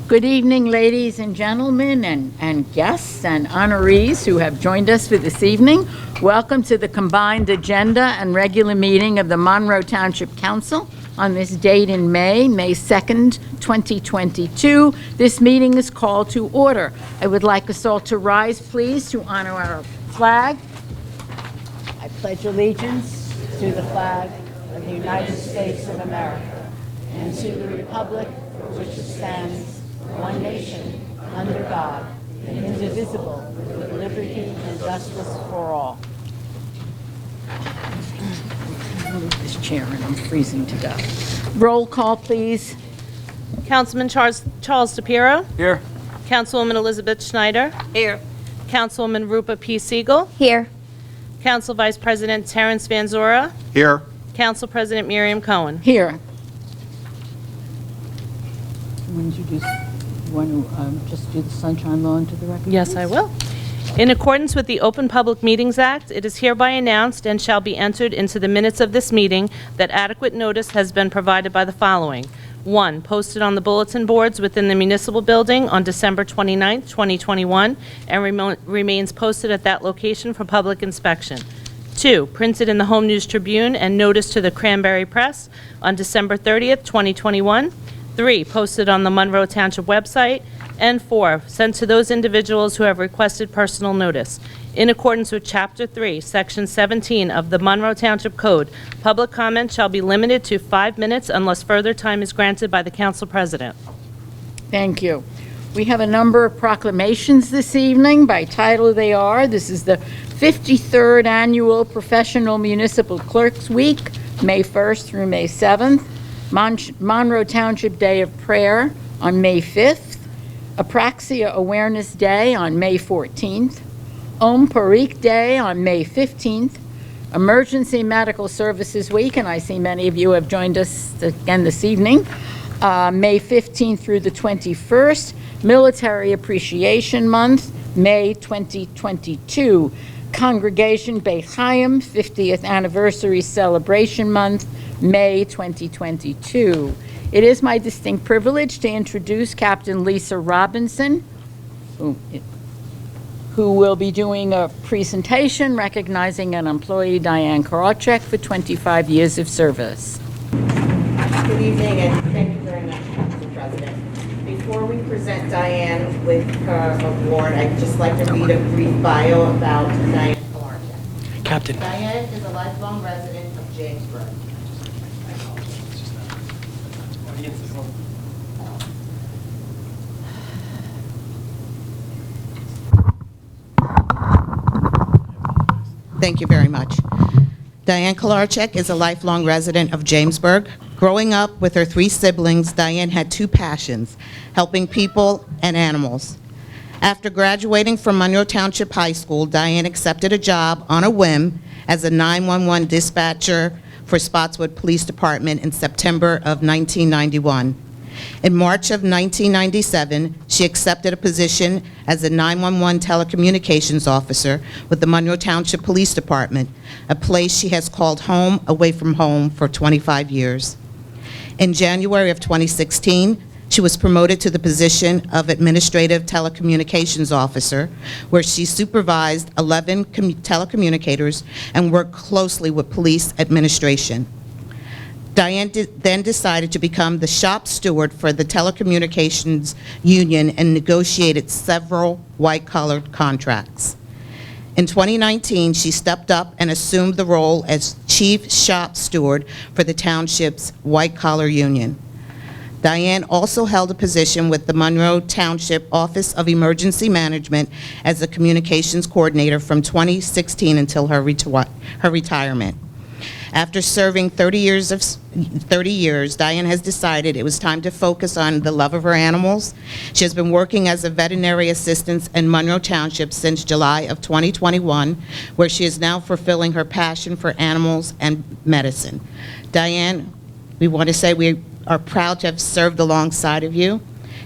Good evening, ladies and gentlemen, and guests and honorees who have joined us for this evening. Welcome to the combined agenda and regular meeting of the Monroe Township Council on this date in May 2nd, 2022. This meeting is called to order. I would like us all to rise, please, to honor our flag. I pledge allegiance to the flag of the United States of America and to the republic for which it stands, one nation, under God, indivisible, with liberty and justice for all. Move this chair and I'm freezing to death. Roll call, please. Councilman Charles DePiero. Here. Councilwoman Elizabeth Schneider. Here. Councilwoman Rupa P. Siegel. Here. Council Vice President Terrence Van Zora. Here. Council President Miriam Cohen. Here. You want to just do the sunshine law into the record? Yes, I will. In accordance with the Open Public Meetings Act, it is hereby announced and shall be entered into the minutes of this meeting that adequate notice has been provided by the following. 1, posted on the bulletin boards within the municipal building on December 29th, 2021, and remains posted at that location for public inspection. 2, printed in the Home News Tribune and noticed to the Cranberry Press on December 30th, 2021. 3, posted on the Monroe Township website. And 4, sent to those individuals who have requested personal notice. In accordance with Chapter 3, Section 17 of the Monroe Township Code, public comment shall be limited to 5 minutes unless further time is granted by the Council President. Thank you. We have a number of proclamations this evening. By title they are, this is the 53rd Annual Professional Municipal Clerks Week, May 1st through May 7th. Monroe Township Day of Prayer on May 5th. Apraxia Awareness Day on May 14th. Om Parikh Day on May 15th. Emergency Medical Services Week, and I see many of you have joined us again this evening, May 15th through the 21st. Military Appreciation Month, May 2022. Congregation Beit Chaim 50th Anniversary Celebration Month, May 2022. It is my distinct privilege to introduce Captain Lisa Robinson, who will be doing a presentation recognizing an employee, Diane Korotcheck, for 25 years of service. Good evening, and thank you very much, Mr. President. Before we present Diane with her award, I'd just like to read a brief bio about Diane Korotcheck. Captain. Diane is a lifelong resident of Jamesburg. Thank you very much. Diane Korotcheck is a lifelong resident of Jamesburg. Growing up with her 3 siblings, Diane had 2 passions: helping people and animals. After graduating from Monroe Township High School, Diane accepted a job on a whim as a 911 dispatcher for Spotswood Police Department in September of 1991. In March of 1997, she accepted a position as a 911 telecommunications officer with the Monroe Township Police Department, a place she has called home away from home for 25 years. In January of 2016, she was promoted to the position of Administrative Telecommunications Officer, where she supervised 11 telecommunicators and worked closely with police administration. Diane then decided to become the shop steward for the telecommunications union and negotiated several white-collar contracts. In 2019, she stepped up and assumed the role as chief shop steward for the township's white-collar union. Diane also held a position with the Monroe Township Office of Emergency Management as a communications coordinator from 2016 until her retirement. After serving 30 years, Diane has decided it was time to focus on the love of her animals. She has been working as a veterinary assistant in Monroe Township since July of 2021, where she is now fulfilling her passion for animals and medicine. Diane, we want to say we are proud to have served alongside of you.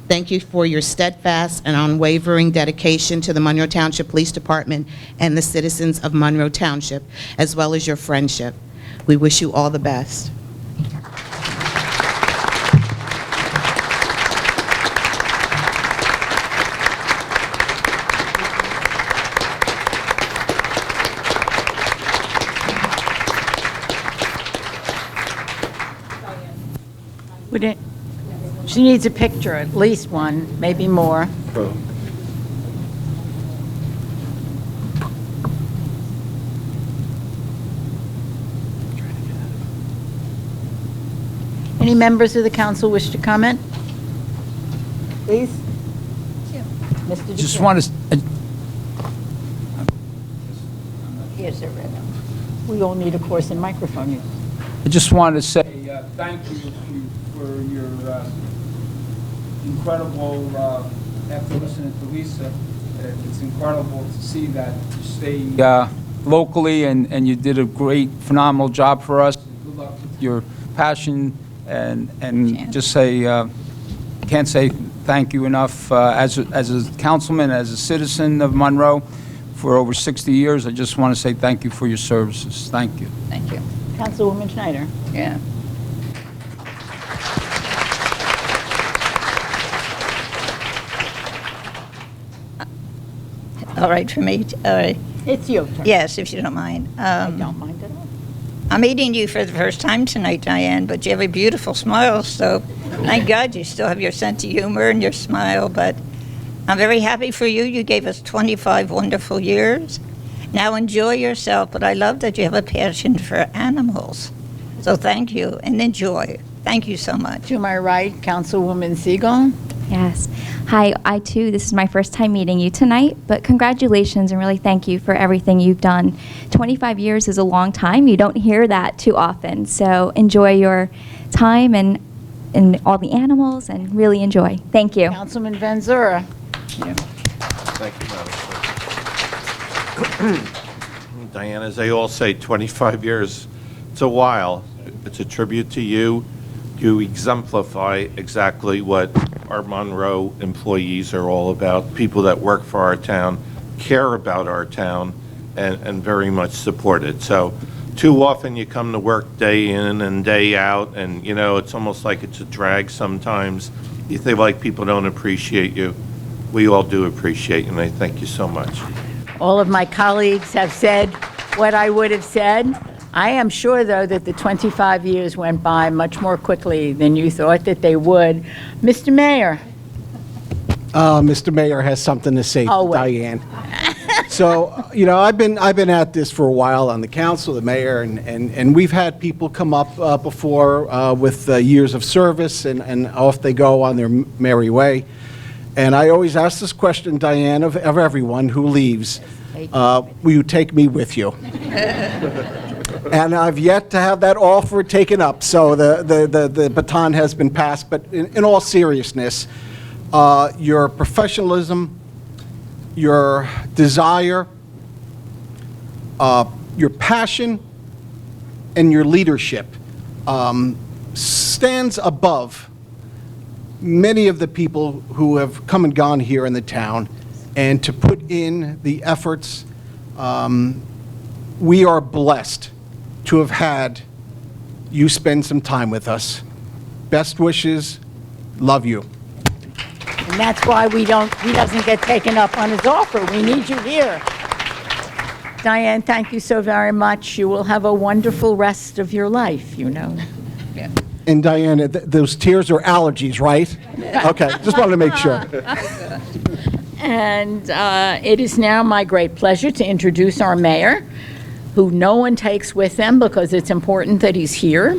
Thank you for your steadfast and unwavering dedication to the Monroe Township Police Department and the citizens of Monroe Township, as well as your friendship. We wish you all the best. Would it, she needs a picture, at least one, maybe more. Any members of the council wish to comment? Please? Mr. Just DeCamp. want to, Yes, sir. We all need, of course, a microphone here. I just want to say thank you for your incredible, after listening to Lisa, it's incredible to see that you stay locally and you did a great, phenomenal job for us. Good luck with your passion and just say, can't say thank you enough as a councilman, as a citizen of Monroe for over 60 years. I just want to say thank you for your services. Thank you. Thank you. Councilwoman Schneider. Yeah. All right for me? All right. It's your turn. Yes, if you don't mind. I don't mind at all. I'm meeting you for the first time tonight, Diane, but you have a beautiful smile, so thank God you still have your sense of humor and your smile, but I'm very happy for you. You gave us 25 wonderful years. Now enjoy yourself, but I love that you have a passion for animals. So thank you, and enjoy. Thank you so much. To my right, Councilwoman Siegel. Yes. Hi, I too, this is my first time meeting you tonight, but congratulations and really thank you for everything you've done. 25 years is a long time. You don't hear that too often. So enjoy your time and all the animals and really enjoy. Thank you. Councilman Van Zura. Thank you, Madam Clerk. Diane, as they all say, 25 years, it's a while. It's a tribute to you. You exemplify exactly what our Monroe employees are all about, people that work for our town, care about our town, and very much support it. So too often you come to work day in and day out, and, you know, it's almost like it's a drag sometimes. You feel like people don't appreciate you. We all do appreciate you, and I thank you so much. All of my colleagues have said what I would have said. I am sure, though, that the 25 years went by much more quickly than you thought that they would. Mr. Mayor. Mr. Mayor has something to say Oh, to wait. Diane. So, you know, I've been at this for a while on the council, the mayor, and we've had people come up before with years of service, and off they go on their merry way. And I always ask this question, Diane, of everyone who leaves, will you take me with you? And I've yet to have that offer taken up, so the baton has been passed. But in all seriousness, your professionalism, your desire, your passion, and your leadership stands above many of the people who have come and gone here in the town, and to put in the efforts. We are blessed to have had you spend some time with us. Best wishes. Love you. And that's why he doesn't get taken up on his offer. We need you here. Diane, thank you so very much. You will have a wonderful rest of your life, you know. And Diane, those tears are allergies, right? Okay, just wanted to make sure. And it is now my great pleasure to introduce our mayor, who no one takes with them because it's important that he's here.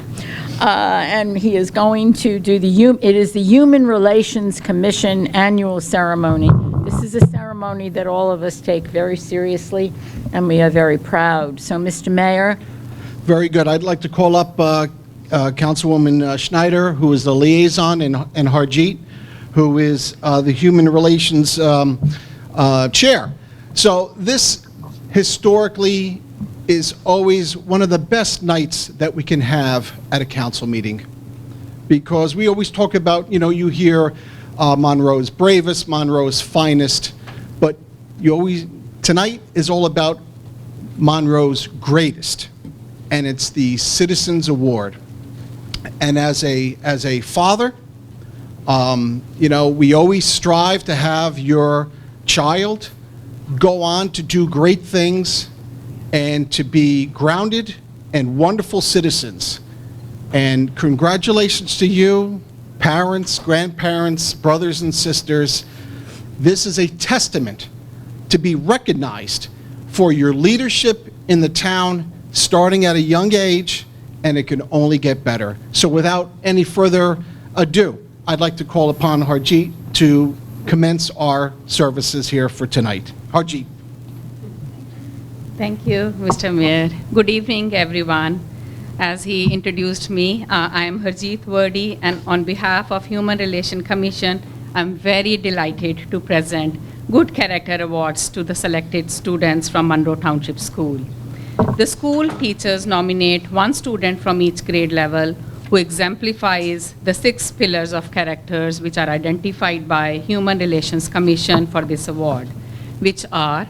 And he is going to do it is the Human Relations Commission annual ceremony. This is a ceremony that all of us take very seriously, and we are very proud. So, Mr. Mayor. Very good. I'd like to call up Councilwoman Schneider, who is the liaison, and Harjeet, who is the Human Relations Chair. So this historically is always one of the best nights that we can have at a council meeting, because we always talk about, you know, you hear Monroe's bravest, Monroe's finest, but tonight is all about Monroe's greatest, and it's the Citizens Award. And as a father, you know, we always strive to have your child go on to do great things and to be grounded and wonderful citizens. And congratulations to you, parents, grandparents, brothers and sisters. This is a testament to be recognized for your leadership in the town, starting at a young age, and it can only get better. So without any further ado, I'd like to call upon Harjeet to commence our services here for tonight. Harjeet. Thank you, Mr. Mayor. Good evening, everyone. As he introduced me, I am Harjeet Verdi, and on behalf of Human Relations Commission, I'm very delighted to present Good Character Awards to the selected students from Monroe Township School. The school teachers nominate one student from each grade level who exemplifies the 6 pillars of characters which are identified by Human Relations Commission for this award, which are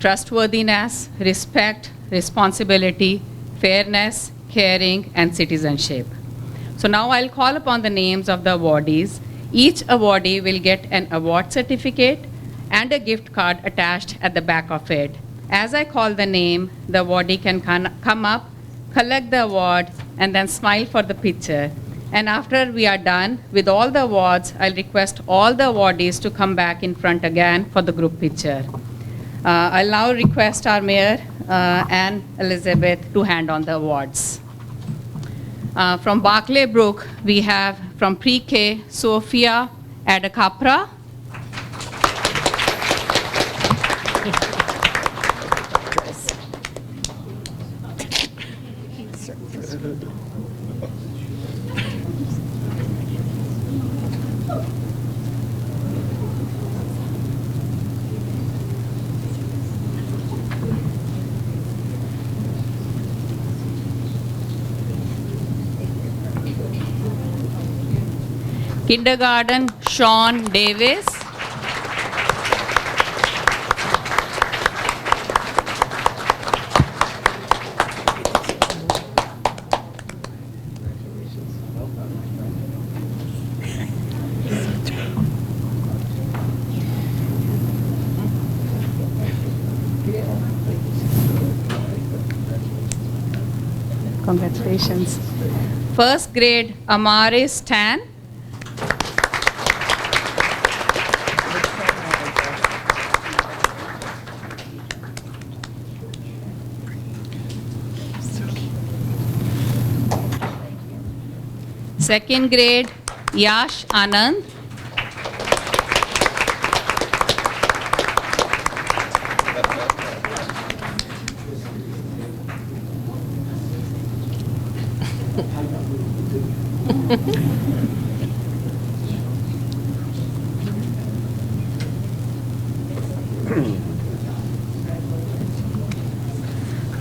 trustworthiness, respect, responsibility, fairness, caring, and citizenship. So now I'll call upon the names of the awardees. Each awardee will get an award certificate and a gift card attached at the back of it. As I call the name, the awardee can come up, collect the award, and then smile for the picture. And after we are done with all the awards, I'll request all the awardees to come back in front again for the group picture. I'll now request our Mayor and Elizabeth to hand on the awards. From Barclay Brook, we have from pre-K, Sophia Adakapra. Kindergarten, Sean Davis. Congratulations. First grade, Amaris Tan. Second grade, Yash Anand.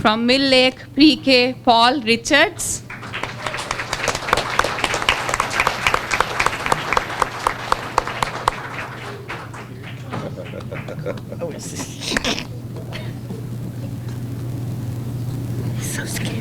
From Mill Lake Pre-K, Paul Richards. So scared.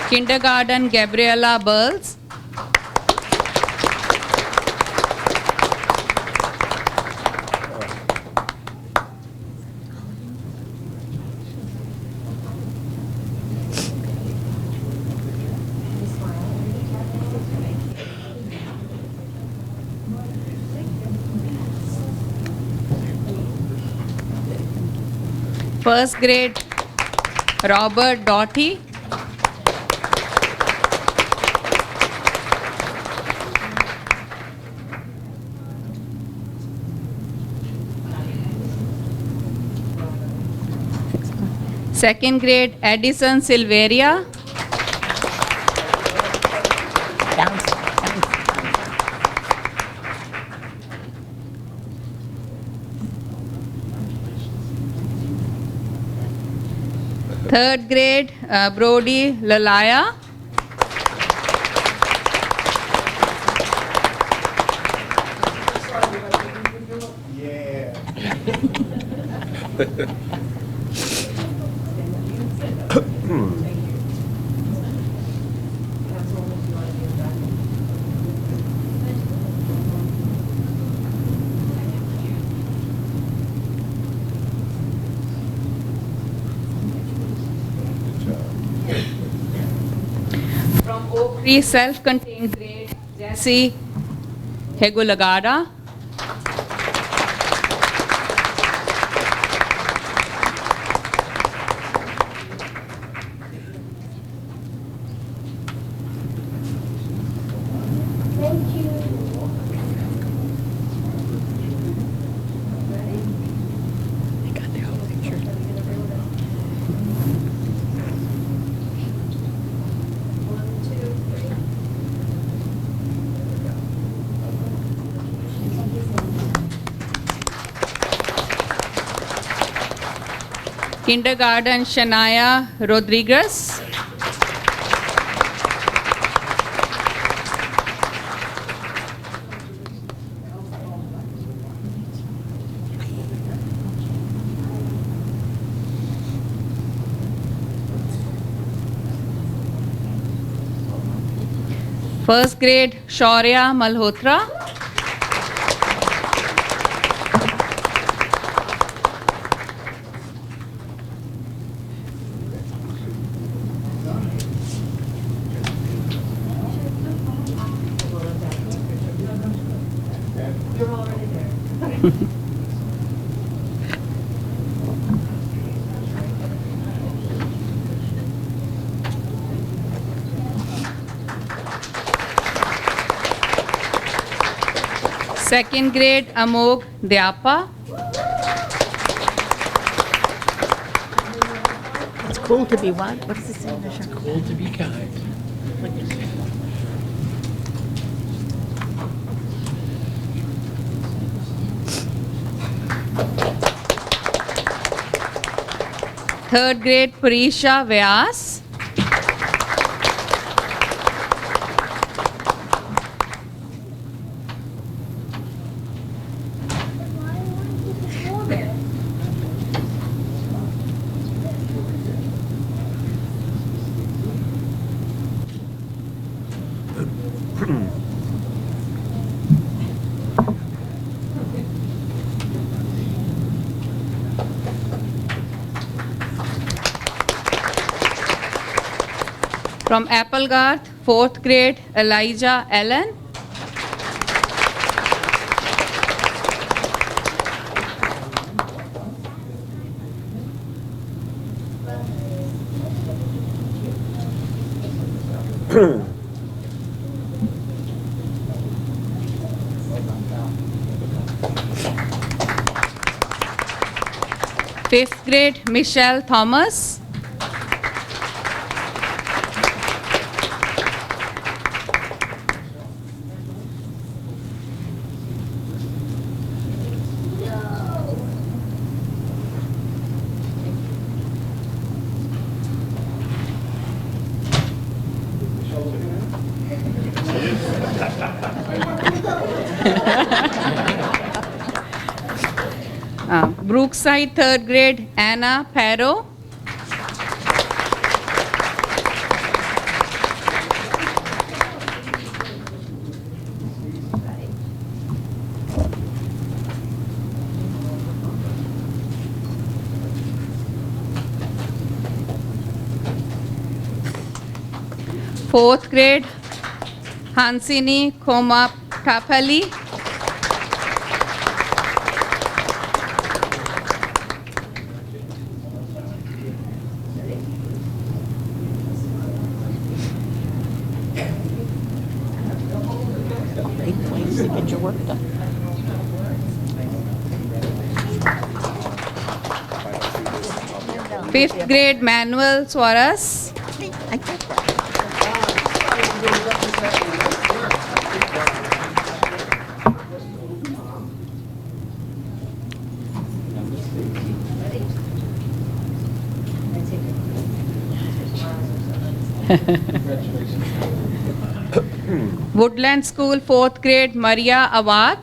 Kindergarten, Gabriella Burles. First grade, Robert Doughty. Second grade, Addison Silveria. Third grade, Brody Lalaya. From Oak Tree Self-Contained Grade, Jesse Hegulagada. Kindergarten Shania Rodriguez. First grade Shaurya Malhotra. Second grade Amog Dyapa. It's cool to be what? What does it say in the shirt? Cool to be kind. Third grade Purisha Vyas. From Applegarth, fourth grade, Elijah Allen. Fifth grade, Michelle Thomas. Brookside, third grade, Anna Perro. Fourth grade, Hansini Komaptapali. Great place to get your work done. Fifth grade, Manuel Suarez. I get that. Woodland School, fourth grade, Maria Awad.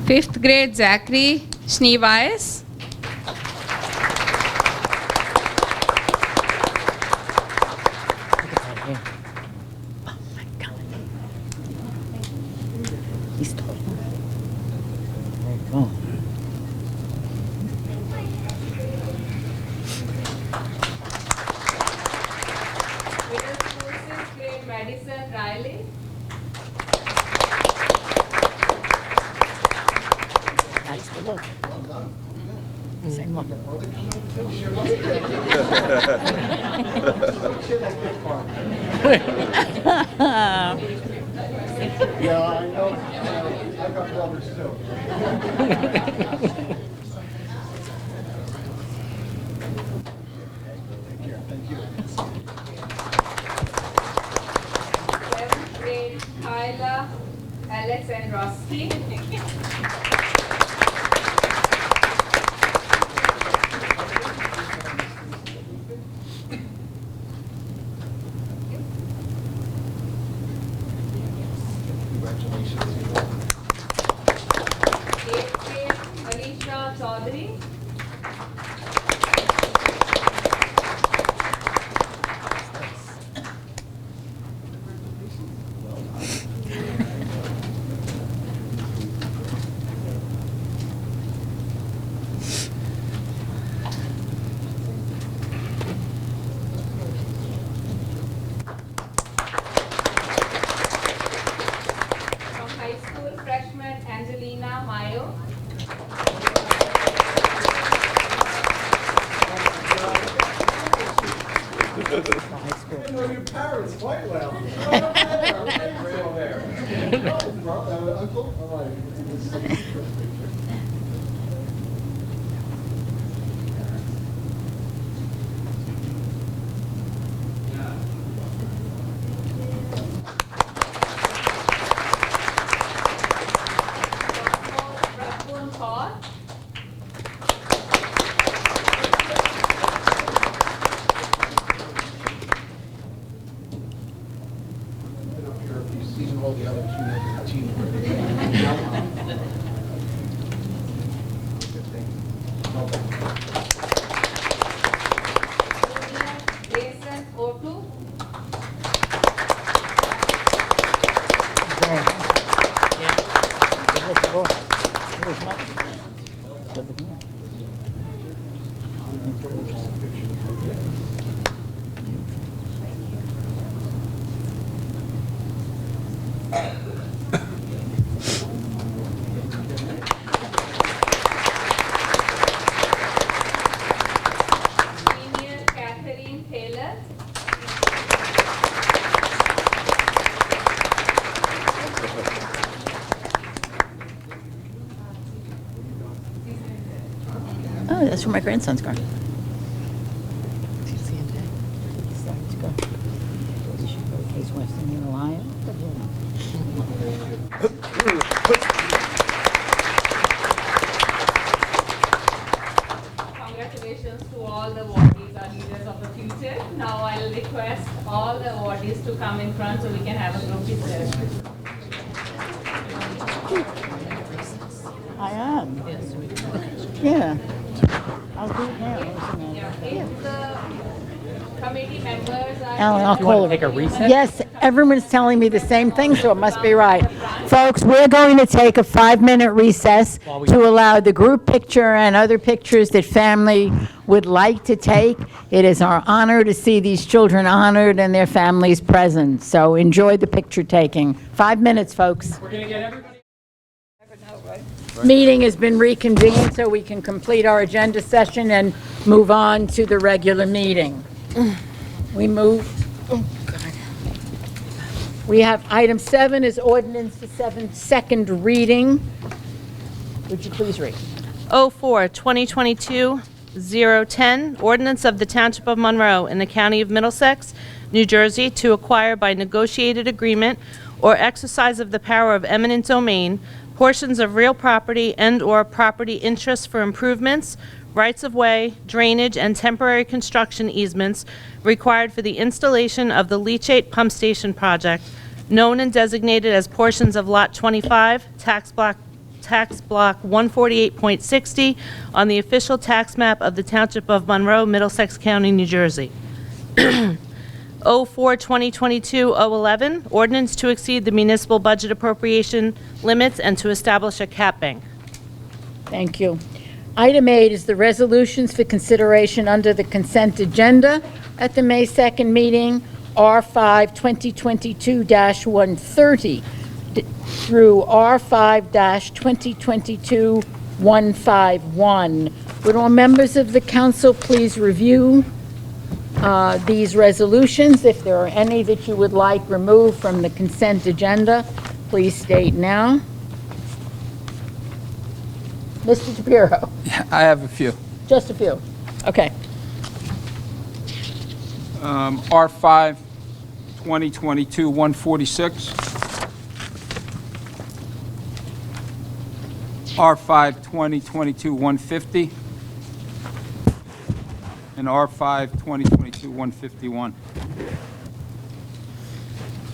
Fifth grade Zachary Schneeweiss. He's tall. There you go. Middle school sixth grade Madison Riley. That's the look. Same look. Yeah, I know. I got brothers too. Seventh grade Kyla Alexandrowski. Eighth grade Alicia Chaudhary. From high school freshman Angelina Mayo. I know your parents quite well. Uncle? All right. Brooklyn Paul. Been up here, if you've seen all the other team. Jason Otu. Senior Catherine Taylor. Oh, that's where my grandson's going. Case Western in Ohio. Congratulations to all the awardees, our leaders of the future. Now I'll request all the awardees to come in front so we can have a group picture. I am. Yeah. I'll do it now. If the committee members are... Alan, I'll call it. Take a recess? Yes, everyone's telling me the same thing, so it must be right. Folks, we're going to take a 5-minute recess to allow the group picture and other pictures that family would like to take. It is our honor to see these children honored and their families present, so enjoy the picture taking. 5 minutes, folks. We're going to get everybody. Meeting has been reconvened, so we can complete our agenda session and move on to the regular meeting. We move, we have item 7 is ordinance for second reading. Would you please read? 04-2022-010, ordinance of the Township of Monroe in the County of Middlesex, New Jersey, to acquire by negotiated agreement or exercise of the power of eminent domain portions of real property and/or property interests for improvements, rights-of-way, drainage, and temporary construction easements required for the installation of the leachate pump station project, known and designated as portions of Lot 25, Tax Block tax block 148.60 on the official tax map of the Township of Monroe, Middlesex County, New Jersey. 04-2022-011, ordinance to exceed the municipal budget appropriation limits and to establish a cap bank. Thank you. Item 8 is the resolutions for consideration under the consent agenda at the May 2nd meeting, R5 2022-130 through R5-2022-151. Would all members of the council please review these resolutions? If there are any that you would like removed from the consent agenda, please state now. Mr. Shapiro? I have a few. Just a few. Okay. R5, 2022-146. R5, 2022-150. And R5, 2022-151.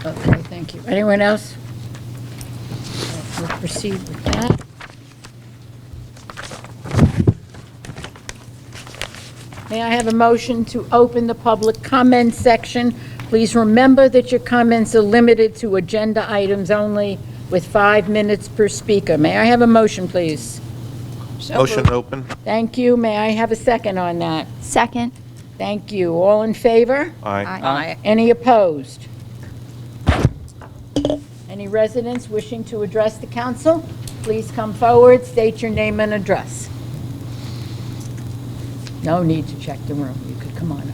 Okay, thank you. Anyone else? We'll proceed with that. May I have a motion to open the public comment section? Please remember that your comments are limited to agenda items only with 5 minutes per speaker. May I have a motion, please? Motion open. Thank you. May I have a second on that? Second. Thank you. All in favor? Aye. Any opposed? Any residents wishing to address the council? Please come forward, state your name and address. No need to check the room. You could come on up.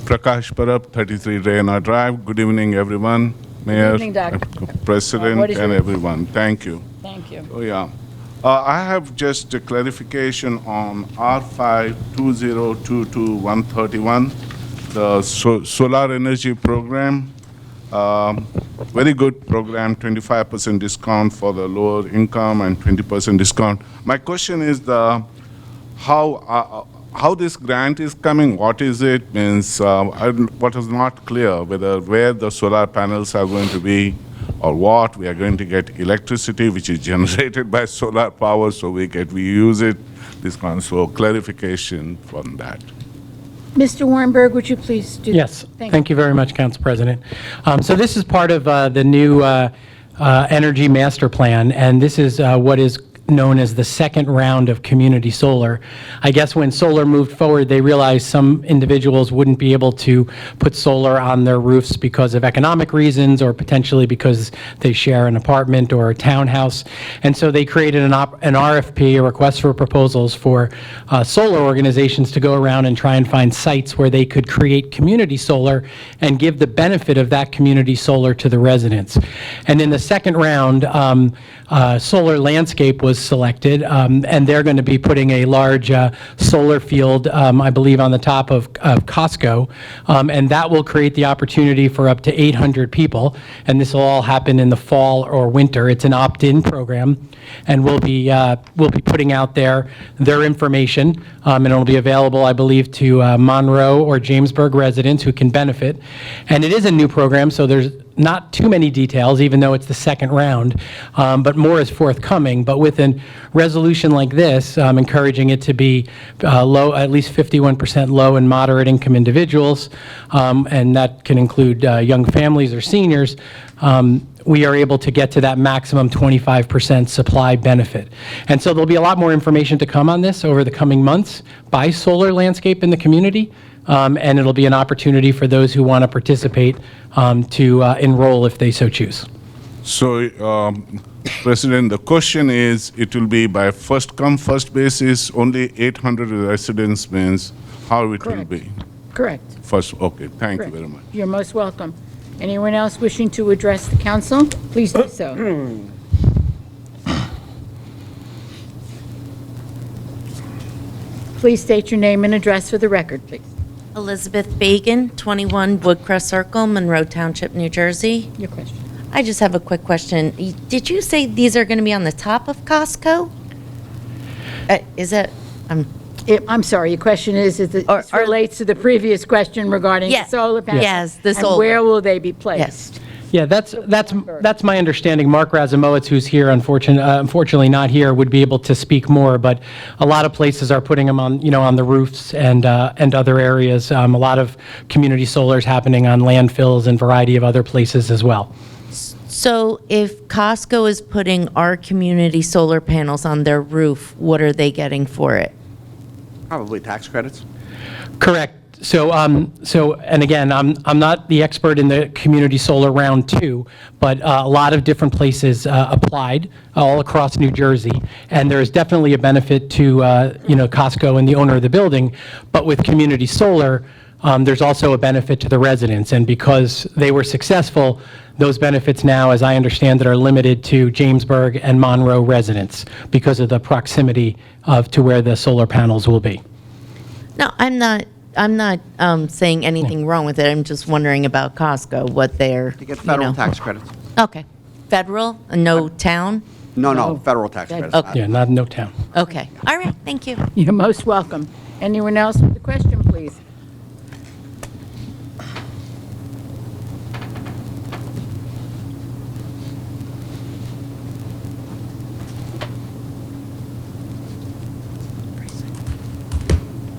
Prakash Parab, 33 Rayana Drive. Good evening, everyone. Mayor, evening, Dr. President, What is and your- everyone. Thank you. Thank you. Oh, yeah. I have just a clarification on R5 2022-131, the solar energy program. Very good program, 25% discount for the lower income and 20% discount. My question is how this grant is coming, what is it, what is not clear, where the solar panels are going to be or what. We are going to get electricity which is generated by solar power, so we use it, discount, so clarification from that. Mr. Warrenberg, would you please do that? Yes, thank you very much, Council President. So this is part of the new Energy Master Plan, and this is what is known as the second round of community solar. I guess when solar moved forward, they realized some individuals wouldn't be able to put solar on their roofs because of economic reasons or potentially because they share an apartment or a townhouse. And so they created an RFP, a request for proposals, for solar organizations to go around and try and find sites where they could create community solar and give the benefit of that community solar to the residents. And in the second round, Solar Landscape was selected, and they're going to be putting a large solar field, I believe, on the top of Costco, and that will create the opportunity for up to 800 people, and this will all happen in the fall or winter. It's an opt-in program, and we'll be putting out their information, and it'll be available, I believe, to Monroe or Jamesburg residents who can benefit. And it is a new program, so there's not too many details, even though it's the second round, but more is forthcoming. But with a resolution like this, encouraging it to be low, at least 51% low and moderate income individuals, and that can include young families or seniors, we are able to get to that maximum 25% supply benefit. And so there'll be a lot more information to come on this over the coming months by Solar Landscape in the community. And it'll be an opportunity for those who want to participate to enroll if they so choose. So, President, the question is, it will be by first come, first basis, only 800 residents means how it will be? Correct. First, okay, thank Correct. you very much. You're most welcome. Anyone else wishing to address the council? Please do so. Please state your name and address for the record, please. Elizabeth Bagan, 21 Woodcrest Circle, Monroe Township, New Jersey. Your question. I just have a quick question. Did you say these are going to be on the top of Costco? Is it? I'm sorry, your question is this relates to the previous question regarding Yes, solar panels? yes, the And solar. where will they be placed? Yes. Yeah, that's my understanding. Mark Razumowitz, who's here, unfortunately not here, would be able to speak more, but a lot of places are putting them on, on the roofs and other areas. A lot of community solar is happening on landfills and a variety of other places as well. So if Costco is putting our community solar panels on their roof, what are they getting for it? Probably tax credits. Correct. So, and again, I'm not the expert in the community solar round 2, but a lot of different places applied all across New Jersey, and there is definitely a benefit to Costco and the owner of the building. But with community solar, there's also a benefit to the residents, and because they were successful, those benefits now, as I understand it, are limited to Jamesburg and Monroe residents because of the proximity to where the solar panels will be. No, I'm not saying anything wrong with it. I'm just wondering about Costco, what they're, You get federal tax credits. Okay. Federal, no town? No, federal tax credits. Okay. Yeah, no town. Okay. All right, thank you. You're most welcome. Anyone else with a question, please?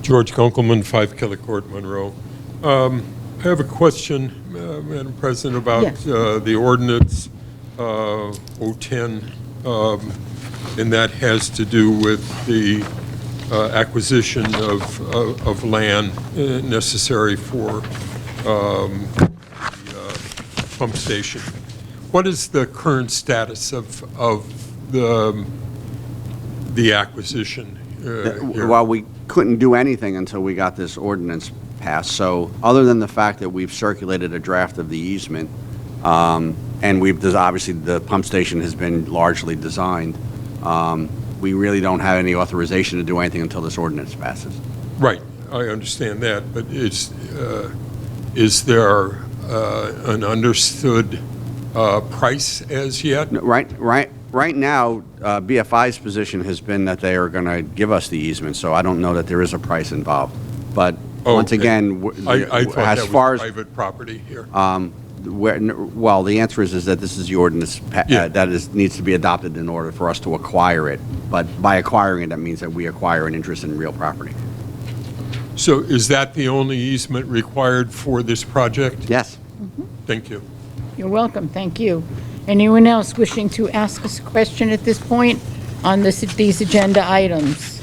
George Kunkelman, 5 Killicourt, Monroe. I have a question, Madam President, about Yes. The ordinance 010, and that has to do with the acquisition of land necessary for the pump station. What is the current status of the acquisition? Here? Well, we couldn't do anything until we got this ordinance passed. So other than the fact that we've circulated a draft of the easement, and obviously the pump station has been largely designed, we really don't have any authorization to do anything until this ordinance passes. Right, I understand that, but is there an understood price as yet? Right now, BFI's position has been that they are going to give us the easement, so I don't know that there is a price involved. But once again, I thought as that far was as private property here. well, the answer is that this is the ordinance Yeah. that needs to be adopted in order for us to acquire it. But by acquiring it, that means that we acquire an interest in real property. So is that the only easement required for this project? Yes. Thank you. You're welcome, thank you. Anyone else wishing to ask us a question at this point on these agenda items?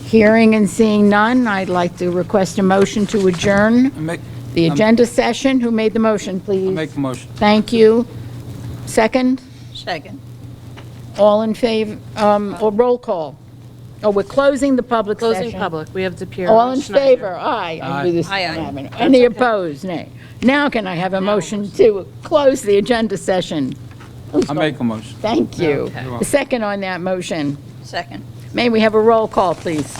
Hearing and seeing none, I'd like to request a motion to adjourn the agenda session. Who made the motion, please? Make a motion. Thank you. Second? Second. All in favor, or roll call? Oh, we're closing the public session. Closing public, we have DePiero. All in Schneider. favor? Aye. I knew this was Aye. happening. Any opposed? Nay. Now can I have a motion to close the agenda session? I make a motion. Thank you. Okay. A second on that motion. Second. May we have a roll call, please?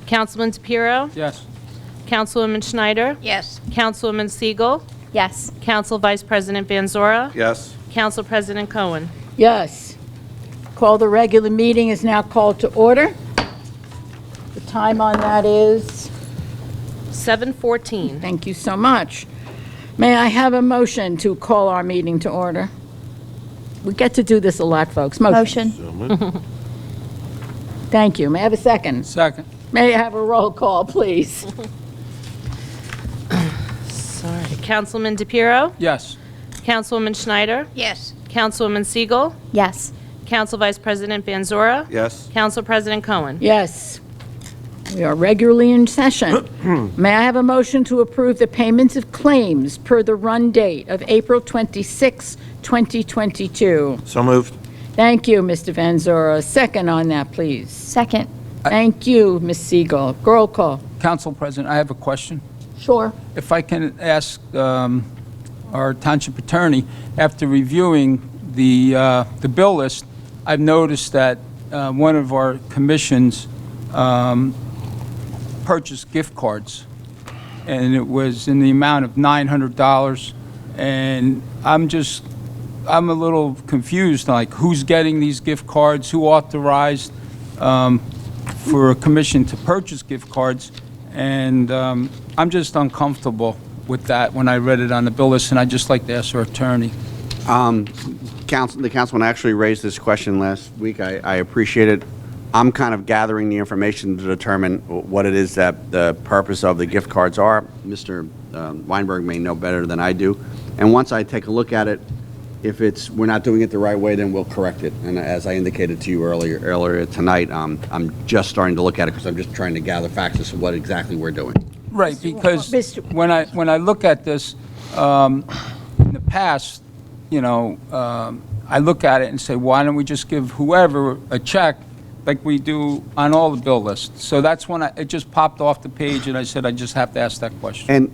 Councilman DePiero? Yes. Councilwoman Schneider? Yes. Councilwoman Siegel? Yes. Council Vice President Van Zora? Yes. Council President Cohen? Yes. Call the regular meeting is now called to order. The time on that is, 7:14. thank you so much. May I have a motion to call our meeting to order? We get to do this a lot, folks. Motion. Thank you. May I have a second? Second. May I have a roll call, please? Sorry. Councilman DePiero? Yes. Councilwoman Schneider? Yes. Councilwoman Siegel? Yes. Council Vice President Van Zora? Yes. Council President Cohen? Yes. We are regularly in session. May I have a motion to approve the payments of claims per the run date of April 26, 2022? So moved. Thank you, Mr. Van Zora. Second on that, please. Second. Thank you, Ms. Siegel. Roll call. Council President, I have a question. Sure. If I can ask our township attorney, after reviewing the bill list, I've noticed that one of our commissions purchased gift cards, and it was in the amount of $900, and I'm a little confused, like who's getting these gift cards, who authorized for a commission to purchase gift cards, and I'm just uncomfortable with that when I read it on the bill list, and I'd just like to ask our attorney. The councilman actually raised this question last week. I appreciate it. I'm kind of gathering the information to determine what it is that the purpose of the gift cards are. Mr. Weinberg may know better than I do. And once I take a look at it, if we're not doing it the right way, then we'll correct it. And as I indicated to you earlier tonight, I'm just starting to look at it because I'm just trying to gather facts as to what exactly we're doing. Right, because when I look at this, in the past, I look at it and say, why don't we just give whoever a check like we do on all the bill lists? So that's when it just popped off the page, and I said I just have to ask that question.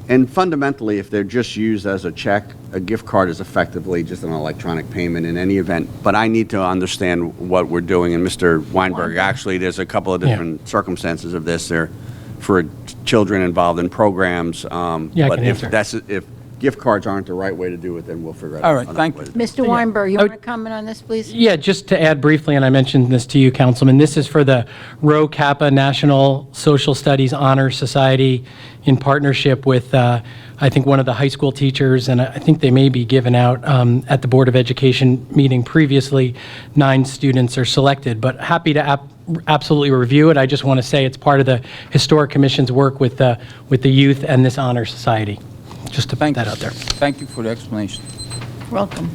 And fundamentally, if they're just used as a check, a gift card is effectively just an electronic payment in any event. But I need to understand what we're doing. And Mr. Weinberg, actually, there's a couple of different circumstances of this. There for children involved in programs. But if gift cards aren't the right way to do it, then we'll figure it out. All right, thank you. Mr. Weinberg, you want to comment on this, please? Yeah, just to add briefly, and I mentioned this to you, Councilman, this is for the Rho Kappa National Social Studies Honor Society in partnership with, I think, one of the high school teachers, and I think they may be given out at the Board of Education meeting previously. 9 students are selected, but happy to absolutely review it. I just want to say it's part of the Historic Commission's work with the youth and this honor society. Just to put that out there. Thank you for the explanation. Welcome.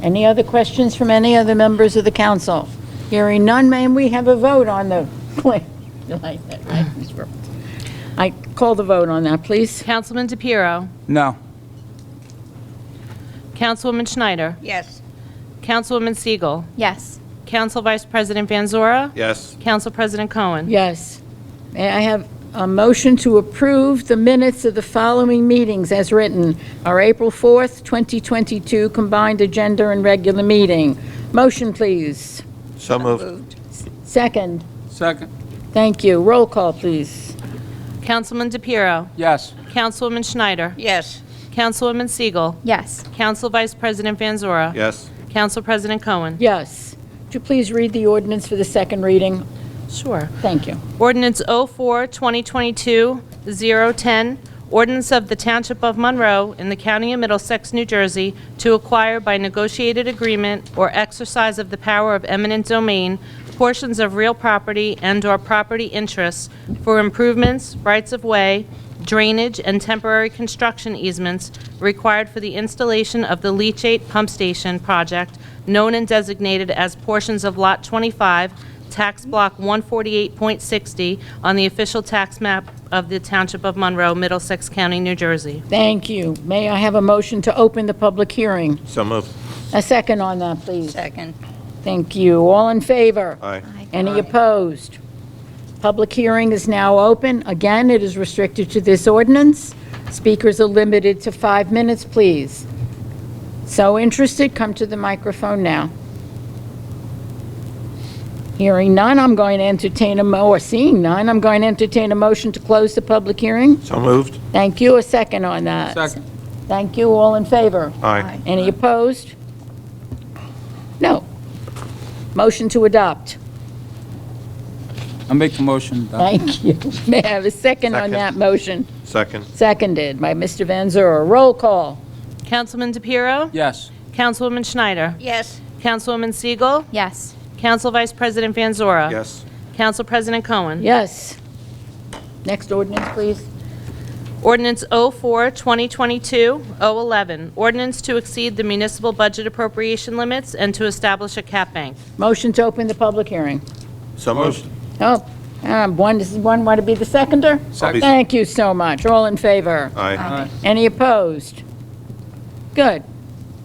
Any other questions from any other members of the council? Hearing none, may we have a vote on the claim? You like that, right, Ms. Roberts? I call the vote on that, please. Councilman DePiero. No. Councilwoman Schneider. Yes. Councilwoman Siegel. Yes. Council Vice President Van Zora. Yes. Council President Cohen. Yes. May I have a motion to approve the minutes of the following meetings as written? Our April 4th, 2022 combined agenda and regular meeting. Motion, please. So moved. Second. Second. Thank you. Roll call, please. Councilman DePiero. Yes. Councilwoman Schneider. Yes. Councilwoman Siegel. Yes. Council Vice President Van Zora. Yes. Council President Cohen. Yes. Would you please read the ordinance for the second reading? Sure. Thank you. Ordinance 04-2022-010, ordinance of the Township of Monroe in the County of Middlesex, New Jersey, to acquire by negotiated agreement or exercise of the power of eminent domain portions of real property and/or property interests for improvements, rights-of-way, drainage, and temporary construction easements required for the installation of the leachate pump station project known and designated as portions of Lot 25, Tax Block 148.60 on the official tax map of the Township of Monroe, Middlesex County, New Jersey. Thank you. May I have a motion to open the public hearing? So moved. A second on that, please. Second. Thank you. All in favor? Aye. Any opposed? Public hearing is now open. Again, it is restricted to this ordinance. Speakers are limited to 5 minutes, please. So interested, come to the microphone now. Hearing none, I'm going to entertain seeing none, I'm going to entertain a motion to close the public hearing. So moved. Thank you. A second on that. Second. Thank you. All in favor? Aye. Any opposed? No. Motion to adopt. I'll make the motion. Thank you. May I have a second on Second. that motion? Second. Seconded by Mr. Van Zura. Roll call. Councilman DePiero. Yes. Councilwoman Schneider. Yes. Councilwoman Siegel. Yes. Council Vice President Van Zora. Yes. Council President Cohen. Yes. Next ordinance, please. Ordinance 04-2022-011, ordinance to exceed the municipal budget appropriation limits and to establish a cap bank. Motion to open the public hearing. So moved. Oh, does one want to be the seconder? Second. Thank you so much. All in favor? Aye. Any opposed? Good.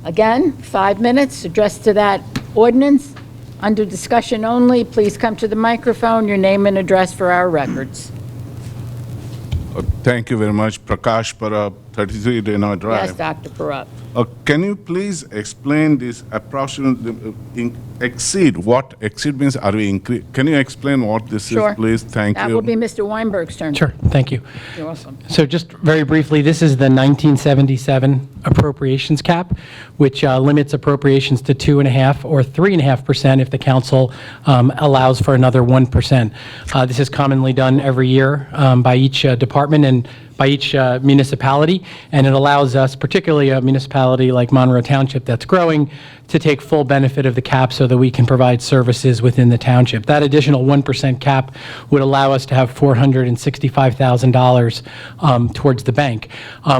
Again, 5 minutes addressed to that ordinance. Under discussion only, please come to the microphone, your name and address for our records. Thank you very much. Prakash Parab, 33 Dana Drive. Yes, Dr. Parup. Can you please explain this approximate exceed? What exceed means? Are we increase? Can you explain what this Sure. is, please? Thank you. That will be Mr. Weinberg's turn. Sure, thank you. You're welcome. So just very briefly, this is the 1977 Appropriations Cap, which limits appropriations to 2.5% or 3.5% if the council allows for another 1%. This is commonly done every year by each department, and by each municipality, and it allows us, particularly a municipality like Monroe Township that's growing, to take full benefit of the cap so that we can provide services within the township. That additional 1% cap would allow us to have $465,000 towards the bank.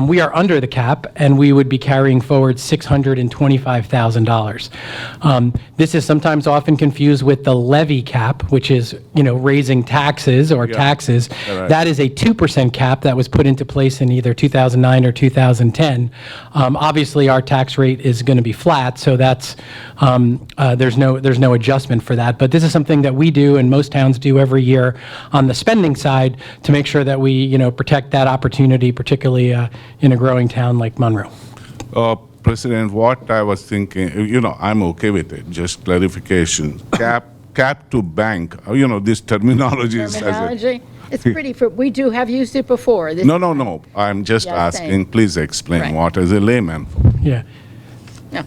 We are under the cap, and we would be carrying forward $625,000. This is sometimes often confused with the levy cap, which is, raising taxes or taxes. Right. That is a 2% cap that was put into place in either 2009 or 2010. Obviously, our tax rate is going to be flat, so that's there's no adjustment for that. But this is something that we do and most towns do every year on the spending side to make sure that we protect that opportunity, particularly in a growing town like Monroe. President, what I was thinking, I'm okay with it, just clarification. Cap to bank, this terminology is... Terminology? It's pretty, we do have used it before. This- No, I'm just Yes, asking, same. please explain Right. what is a layman. Yeah. No.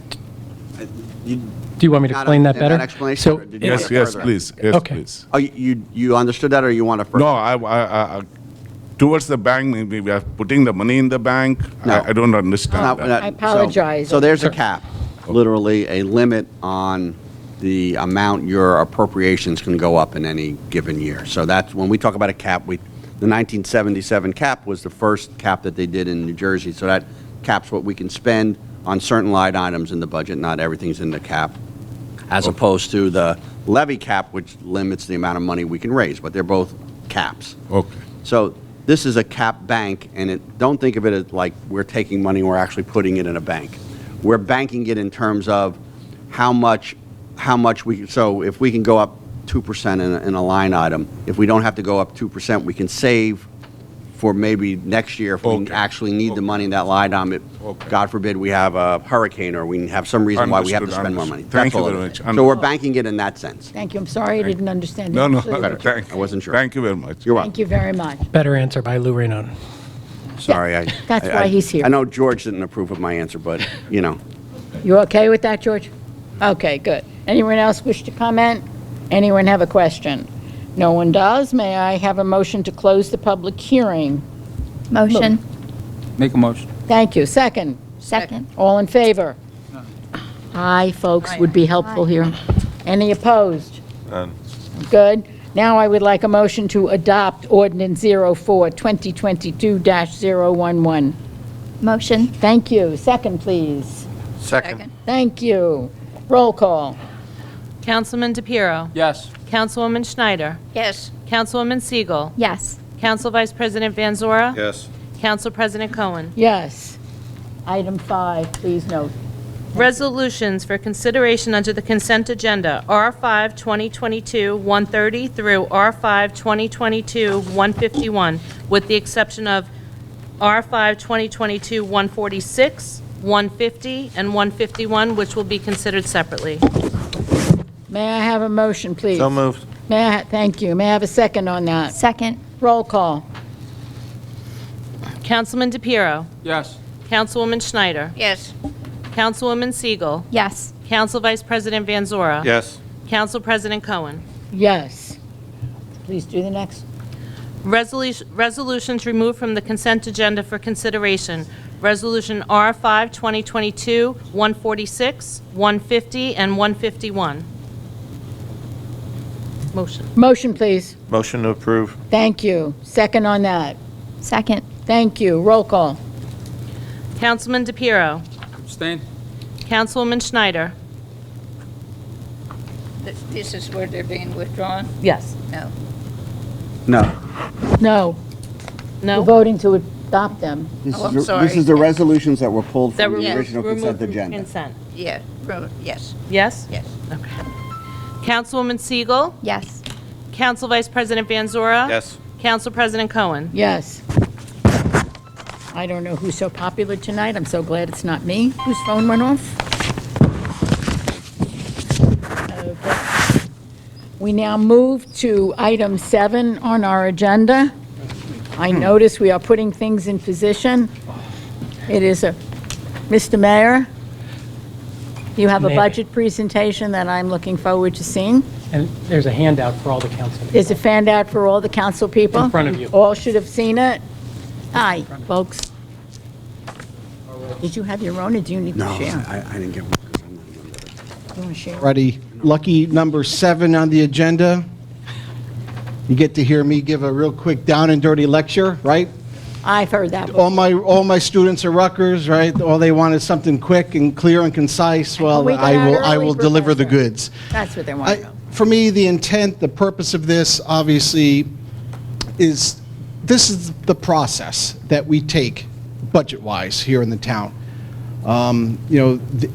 Do you want me to explain that better? explanation? So- or did you want Yes, it yes, further? please, yes, Okay. please. Oh, you understood that, or you want to further? No, I towards the bank, maybe we are putting the money in the bank. No. I don't understand Not- that. not- I apologize. So there's a cap, literally a limit on the amount your appropriations can go up in any given year. So that's, when we talk about a cap, the 1977 cap was the first cap that they did in New Jersey. So that caps what we can spend on certain line items in the budget. Not everything's in the cap, as opposed to the levy cap, which limits the amount of money we can raise, but they're both caps. Okay. So this is a cap bank, and don't think of it as like we're taking money, we're actually putting it in a bank. We're banking it in terms of how much so if we can go up 2% in a line item, if we don't have to go up 2%, we can save for maybe next year if we Okay. actually need the money in that line item. Okay. God forbid we have a hurricane or we have some reason why we have to Understood, spend more money. understood. Thank That's you all very it much. is. So we're banking it in that sense. Thank you. I'm sorry I didn't understand. No, Absolutely. thank I wasn't sure. Thank you very much. You're welcome. Thank you very much. Better answer by Lou Raynon. Sorry. That's why he's here. I know George didn't approve of my answer, but, You okay with that, George? Okay, good. Anyone else wish to comment? Anyone have a question? No one does. May I have a motion to close the public hearing? Motion. Make a motion. Thank you. Second. Second. All in favor? Aye, folks, would be helpful here. Any opposed? None. Good. Now I would like a motion to adopt ordinance 04-2022-011. Motion. Thank you. Second, please. Second. Thank you. Roll call. Councilman DePiero. Yes. Councilwoman Schneider. Yes. Councilwoman Siegel. Yes. Council Vice President Van Zora. Yes. Council President Cohen. Yes. Item 5, please note. Resolutions for consideration under the consent agenda, R5 2022-130 through R5 2022-151, with the exception of R5 2022-146, 150, and 151, which will be considered separately. May I have a motion, please? So moved. Thank you. May I have a second on that? Second. Roll call. Councilman DePiero. Yes. Councilwoman Schneider. Yes. Councilwoman Siegel. Yes. Council Vice President Van Zora. Yes. Council President Cohen. Yes. Please do the next. Resolutions removed from the consent agenda for consideration. Resolution R5 2022-146, 150, and 151. Motion. Motion, please. Motion to approve. Thank you. Second on that. Second. Thank you. Roll call. Councilman DePiero. Abstain? Councilwoman Schneider. This is where they're being withdrawn? Yes. No. No. No. We're No? voting to adopt them. Oh, I'm sorry. This is the resolutions that were pulled That from were the Yes. original removed consent from agenda. consent. Yeah, yes, Yes? yes. Okay. Councilwoman Siegel. Yes. Council Vice President Van Zora. Yes. Council President Cohen. Yes. I don't know who's so popular tonight. I'm so glad it's not me whose phone went off. Okay. We now move to item 7 on our agenda. I notice we are putting things in position. It is Mr. Mayor, you have a Mayor. budget presentation that I'm looking forward to seeing. And there's a handout for all the council. There's a handout for all the council people. In front of you. All should have seen it. Hi, folks. Did you have your own, or do you need to No, share? I didn't get one because I'm not a member of it. You want to share? Ready. Lucky number 7 on the agenda. You get to hear me give a real quick down and dirty lecture, right? I've heard that. All my students are Rutgers, right? All they want is something quick and clear and concise. Well, we got I out will early, deliver the Professor. goods. That's what they want to know. For me, the intent, the purpose of this, obviously, is this is the process that we take budget-wise here in the town.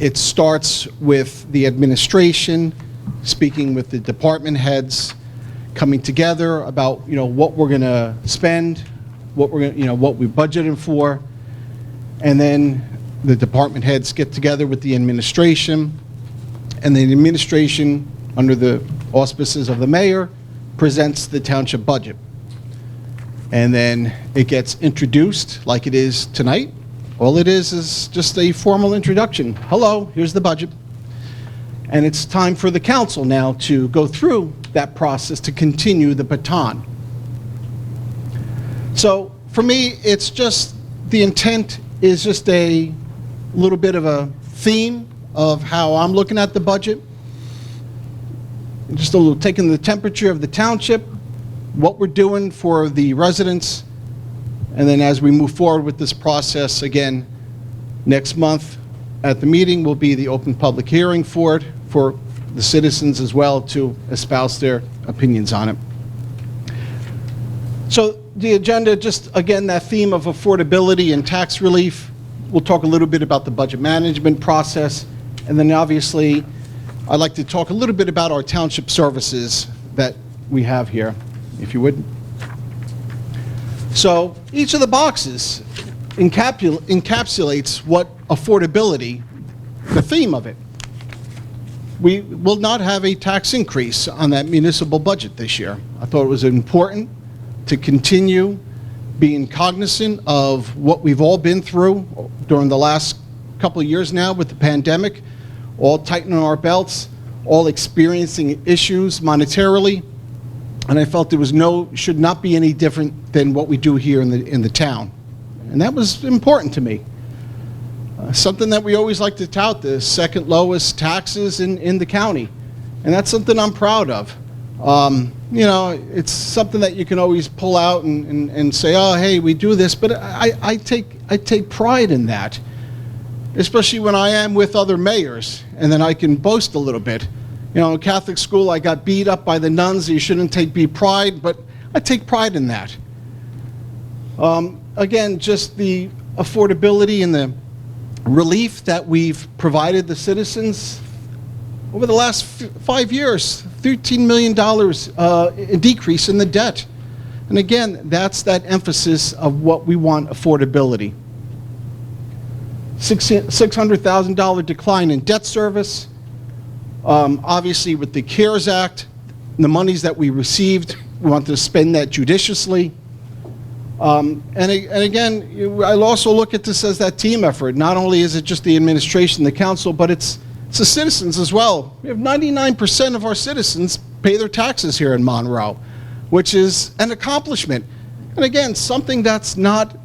It starts with the administration, speaking with the department heads, coming together about, what we're going to spend, what we budgeted for, and then the department heads get together with the administration, and the administration, under the auspices of the mayor, presents the township budget. And then it gets introduced like it is tonight. All it is just a formal introduction. Hello, here's the budget. And it's time for the council now to go through that process to continue the baton. So for me, it's just, the intent is just a little bit of a theme of how I'm looking at the budget. Just a little taking the temperature of the township, what we're doing for the residents, and then as we move forward with this process, again, next month at the meeting will be the open public hearing for it, for the citizens as well to espouse their opinions on it. So the agenda, just again, that theme of affordability and tax relief. We'll talk a little bit about the budget management process, and then obviously, I'd like to talk a little bit about our township services that we have here, if you would. So each of the boxes encapsulates what affordability, the theme of it. We will not have a tax increase on that municipal budget this year. I thought it was important to continue being cognizant of what we've all been through during the last couple of years now with the pandemic, all tightening our belts, all experiencing issues monetarily, and I felt should not be any different than what we do here in the town. And that was important to me. Something that we always like to tout, the second lowest taxes in the county. And that's something I'm proud of. It's something that you can always pull out and say, oh, hey, we do this, but I take pride in that. Especially when I am with other mayors, and then I can boast a little bit. In Catholic school, I got beat up by the nuns. You shouldn't be pride, but I take pride in that. Again, just the affordability and the relief that we've provided the citizens over the last 5 years, $13 million decrease in the debt. And again, that's that emphasis of what we want affordability. $600,000 decline in debt service. Obviously, with the CARES Act, the monies that we received, we want to spend that judiciously. And again, I also look at this as that team effort. Not only is it just the administration, the council, but it's the citizens as well. We have 99% of our citizens pay their taxes here in Monroe, which is an accomplishment. And again, something that's not,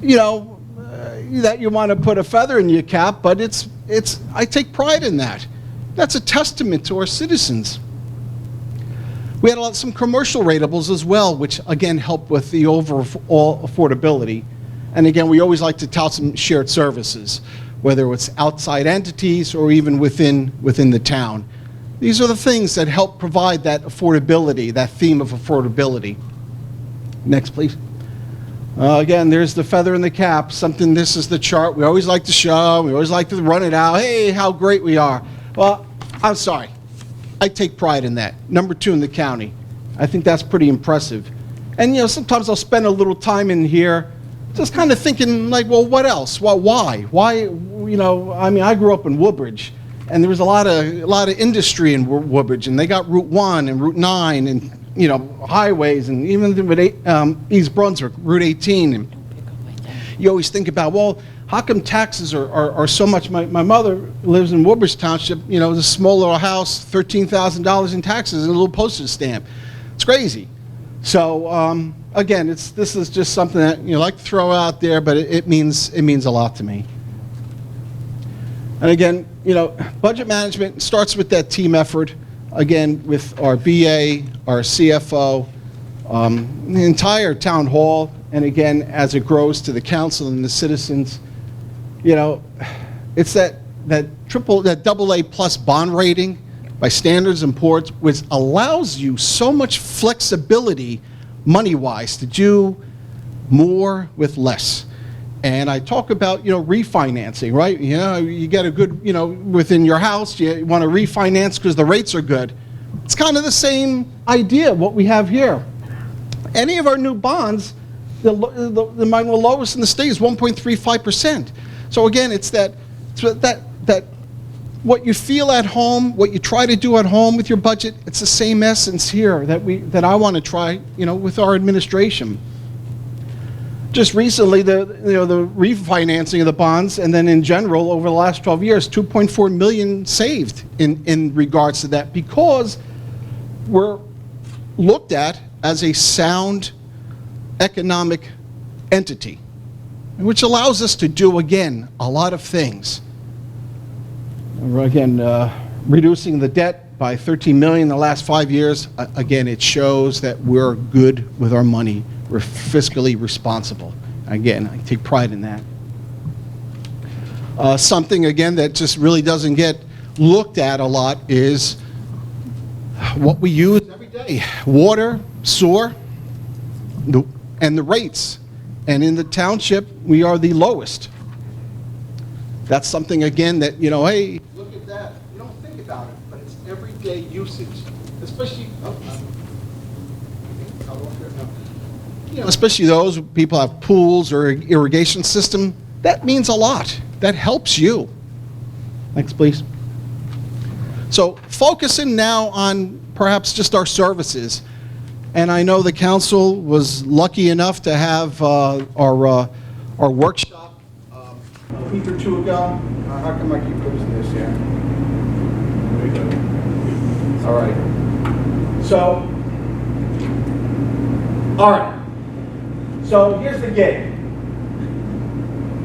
that you want to put a feather in your cap, but I take pride in that. That's a testament to our citizens. We had some commercial ratables as well, which again help with the overall affordability. And again, we always like to tout some shared services, whether it's outside entities or even within the town. These are the things that help provide that affordability, that theme of affordability. Next, please. Again, there's the feather in the cap, this is the chart we always like to show, we always like to run it out, hey, how great we are. Well, I'm sorry, I take pride in that. Number 2 in the county. I think that's pretty impressive. And sometimes I'll spend a little time in here just kind of thinking like, well, what else? Well, why? Why, I grew up in Woodbridge, and there was a lot of industry in Woodbridge, and they got Route 1 and Route 9 and highways, and even with East Brunswick, Route 18. And you always think about, well, how come taxes are so much? My mother lives in Woodbridge Township, a small little house, $13,000 in taxes and a little postage stamp. It's crazy. So, again, this is just something that, like to throw out there, but it means a lot to me. And again, budget management starts with that team effort, again, with our BA, our CFO, the entire town hall, and again, as it grows to the council and the citizens, it's that AA plus bond rating by Standards & Poor's, which allows you so much flexibility money-wise to do more with less. And I talk about, refinancing, right? You get a good, within your house, you want to refinance because the rates are good. It's kind of the same idea, what we have here. Any of our new bonds, the lowest in the state is 1.35%. So again, it's that what you feel at home, what you try to do at home with your budget, it's the same essence here that I want to try, with our administration. Just recently, the refinancing of the bonds, and then in general, over the last 12 years, 2.4 million saved in regards to that, because we're looked at as a sound economic entity, which allows us to do, again, a lot of things. Again, reducing the debt by 13 million in the last 5 years, again, it shows that we're good with our money. We're fiscally responsible. Again, I take pride in that. Something, again, that just really doesn't get looked at a lot is what we use every day. Water, sewer, and the rates. And in the township, we are the lowest. That's something, again, that, hey, look at that. You don't think about it, but it's everyday usage. Especially, especially those people have pools or irrigation system. That means a lot. That helps you. Next, please. So focusing now on perhaps just our services. And I know the council was lucky enough to have our workshop a week or two ago. How come I keep losing this here? All right. So, all right. So here's the game.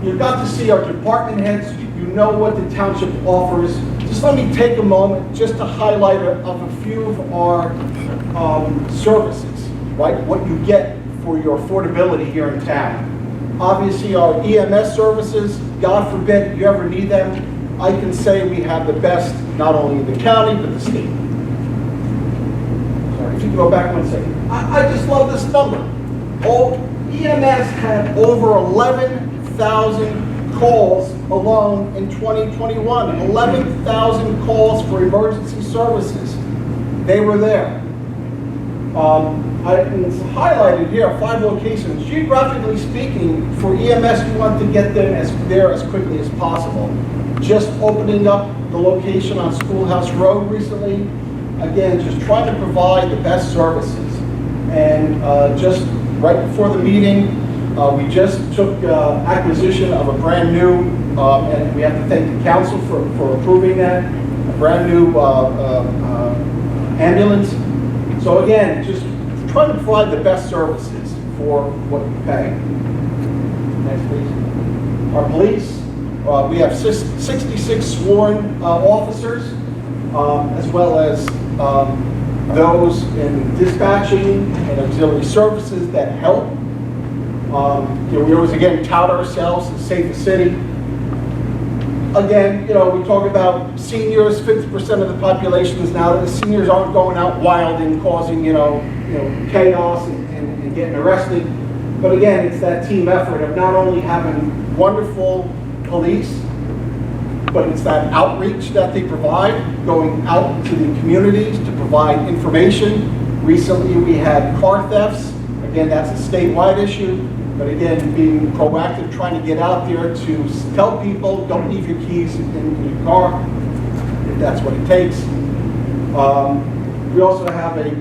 You got to see our department heads. You know what the township offers. Just let me take a moment just to highlight of a few of our services, right? What you get for your affordability here in town. Obviously, our EMS services, God forbid you ever need them, I can say we have the best, not only in the county, but the state. Sorry, if you can go back 1 second. I just love this number. EMS had over 11,000 calls alone in 2021. 11,000 calls for emergency services. They were there. It's highlighted here, 5 locations. Geographically speaking, for EMS, we want to get them there as quickly as possible. Just opening up the location on Schoolhouse Road recently. Again, just trying to provide the best services. And just right before the meeting, we just took acquisition of a brand new, and we have to thank the council for approving that, a brand new ambulance. So again, just trying to provide the best services for what you pay. Next, please. Our police, we have 66 sworn officers, as well as those in dispatching and auxiliary services that help. We always, again, tout ourselves as safe as city. Again, we talk about seniors. 50% of the population is now, the seniors aren't going out wild and causing, chaos and getting arrested. But again, it's that team effort of not only having wonderful police, but it's that outreach that they provide, going out to the communities to provide information. Recently, we had car thefts. Again, that's a statewide issue. But again, being proactive, trying to get out there to tell people, don't leave your keys in your car, if that's what it takes. We also have a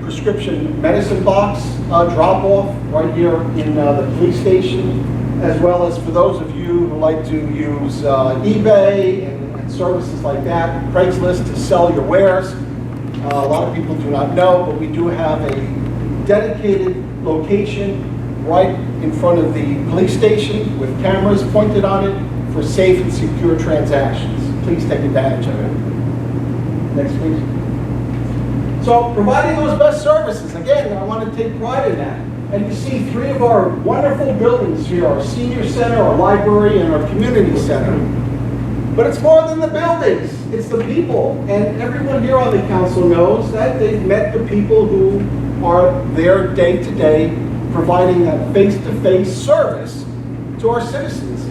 prescription medicine box drop-off right here in the police station, as well as for those of you who like to use eBay and services like that, Craigslist to sell your wares. A lot of people do not know, but we do have a dedicated location right in front of the police station with cameras pointed on it for safe and secure transactions. Please take advantage of it. Next, please. So providing those best services, again, I want to take pride in that. And you see 3 of our wonderful buildings here, our senior center, our library, and our community center. But it's more than the buildings, it's the people. And everyone here on the council knows that they've met the people who are there day to day, providing that face-to-face service to our citizens.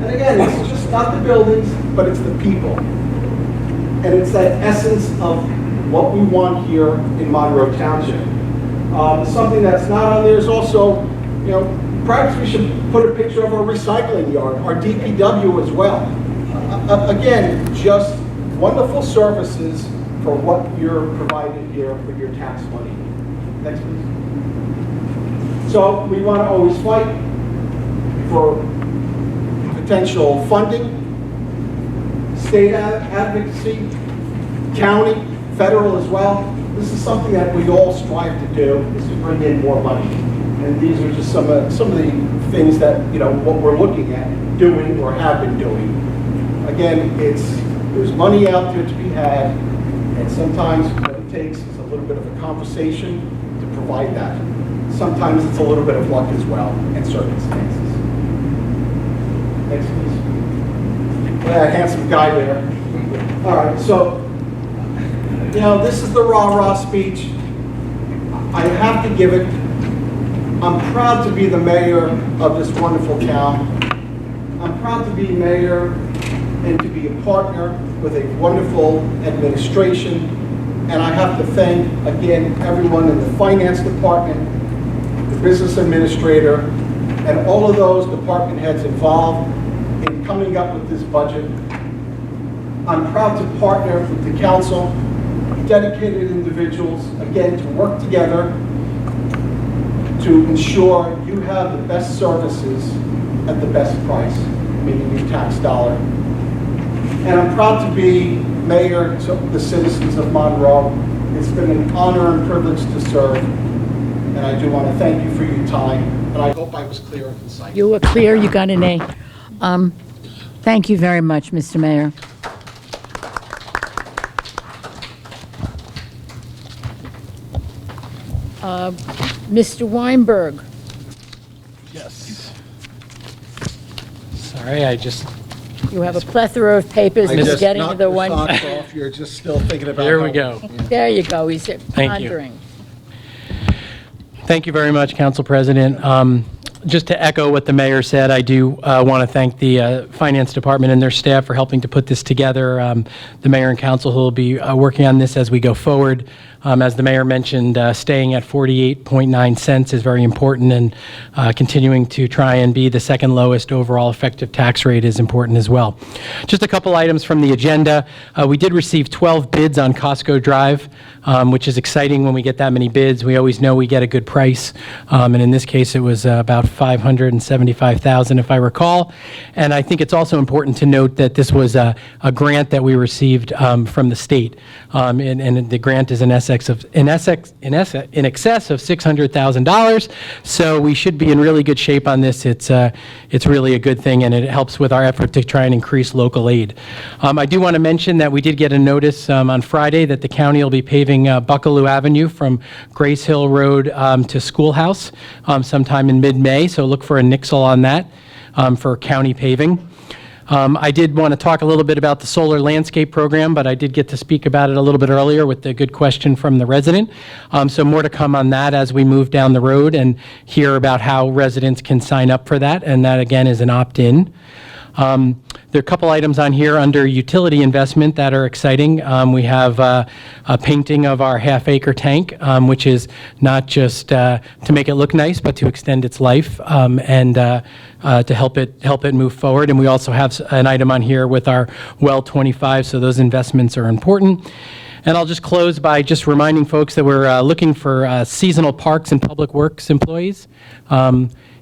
And again, it's just not the buildings, but it's the people. And it's that essence of what we want here in Monroe Township. Something that's not on there is also, perhaps we should put a picture of our recycling yard, our DPW as well. Again, just wonderful services for what you're provided here with your tax money. Next, please. So we want to always fight for potential funding, state advocacy, county, federal as well. This is something that we all strive to do, is to bring in more money. And these are just some of the things that, what we're looking at doing or have been doing. Again, there's money out there to be had, and sometimes what it takes is a little bit of a conversation to provide that. Sometimes it's a little bit of luck as well, and circumstances. Next, please. Yeah, handsome guy there. All right, so, this is the rah-rah speech. I have to give it. I'm proud to be the mayor of this wonderful town. I'm proud to be mayor and to be a partner with a wonderful administration. And I have to thank, again, everyone in the finance department, the business administrator, and all of those department heads involved in coming up with this budget. I'm proud to partner with the council, dedicated individuals, again, to work together to ensure you have the best services at the best price, meaning your tax dollar. And I'm proud to be mayor to the citizens of Monroe. It's been an honor and privilege to serve, and I do want to thank you for your time, and I hope I was clear and concise. You were clear, you got an A. Thank you very much, Mr. Mayor. Mr. Weinberg. Yes. Sorry, You have a plethora of papers, just getting to the one. Off. You're just still thinking about There we go. There you go, he's Thank you. pondering. Thank you very much, Council President. Just to echo what the mayor said, I do want to thank the Finance Department and their staff for helping to put this together. The mayor and council who will be working on this as we go forward. As the mayor mentioned, staying at 48.9 cents is very important, and continuing to try and be the second lowest overall effective tax rate is important as well. Just a couple items from the agenda. We did receive 12 bids on Costco Drive, which is exciting when we get that many bids. We always know we get a good price, and in this case it was about $575,000 if I recall. And I think it's also important to note that this was a grant that we received from the state, and the grant is in excess of $600,000. So we should be in really good shape on this. It's really a good thing, and it helps with our effort to try and increase local aid. I do want to mention that we did get a notice on Friday that the county will be paving Buckaloo Avenue from Grace Hill Road to Schoolhouse sometime in mid-May. So look for a nixle on that for county paving. I did want to talk a little bit about the solar landscape program, but I did get to speak about it a little bit earlier with the good question from the resident. So more to come on that as we move down the road and hear about how residents can sign up for that, and that again is an opt-in. There are a couple items on here under utility investment that are exciting. We have a painting of our half-acre tank, which is not just to make it look nice, but to extend its life and to help it move forward. And we also have an item on here with our well 25, so those investments are important. And I'll just close by just reminding folks that we're looking for seasonal parks and public works employees.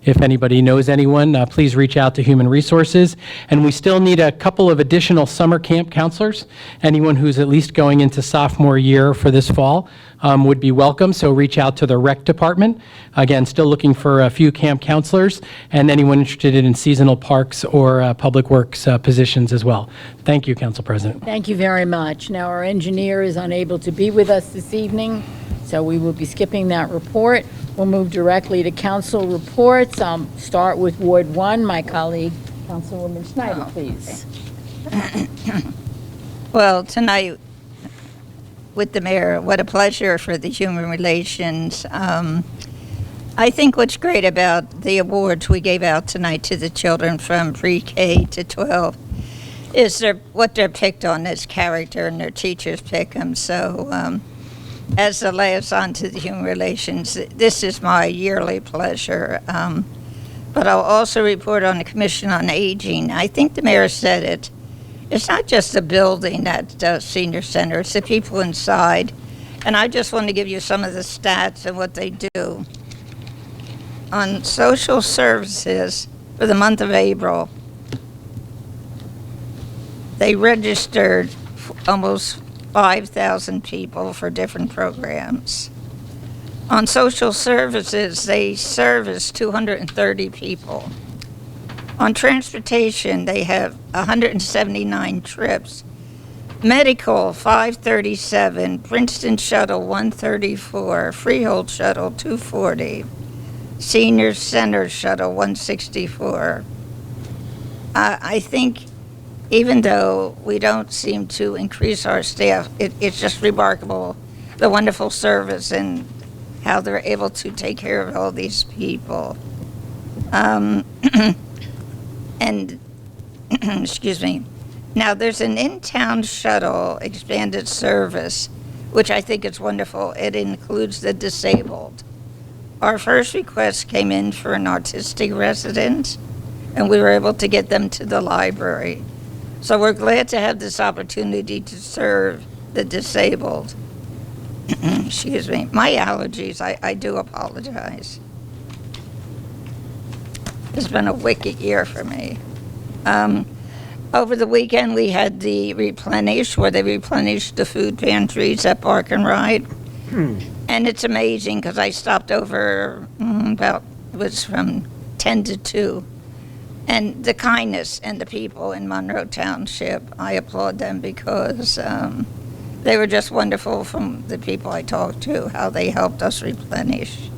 If anybody knows anyone, please reach out to Human Resources. And we still need a couple of additional summer camp counselors. Anyone who's at least going into sophomore year for this fall would be welcome, so reach out to the rec department. Again, still looking for a few camp counselors, and anyone interested in seasonal parks or public works positions as well. Thank you, Council President. Thank you very much. Now, our engineer is unable to be with us this evening, so we will be skipping that report. We'll move directly to council reports. Start with Ward 1. My colleague, Councilwoman Schneider, please. Well, tonight, with the mayor, what a pleasure for the Human Relations. I think what's great about the awards we gave out tonight to the children from pre-K to 12 is what they're picked on as character, and their teachers pick them. So as the liaison to the Human Relations, this is my yearly pleasure. But I'll also report on the Commission on Aging. I think the mayor said it. It's not just a building at Senior Center, it's the people inside. And I just want to give you some of the stats and what they do. On social services for the month of April, they registered almost 5,000 people for different programs. On social services, they serviced 230 people. On transportation, they have 179 trips. Medical, 537. Princeton Shuttle, 134. Freehold Shuttle, 240. Senior Center Shuttle, 164. I think even though we don't seem to increase our staff, it's just remarkable, the wonderful service and how they're able to take care of all these people. And, excuse me, now there's an in-town shuttle expanded service, which I think is wonderful. It includes the disabled. Our first request came in for an autistic resident, and we were able to get them to the library. So we're glad to have this opportunity to serve the disabled. Excuse me, my allergies, I do apologize. It's been a wicked year for me. Over the weekend, we had the replenish, where they replenished the food pantries at Park and Ride. And it's amazing, because I stopped over it was from 10 to 2. And the kindness and the people in Monroe Township, I applaud them, because they were just wonderful from the people I talked to, how they helped us replenish.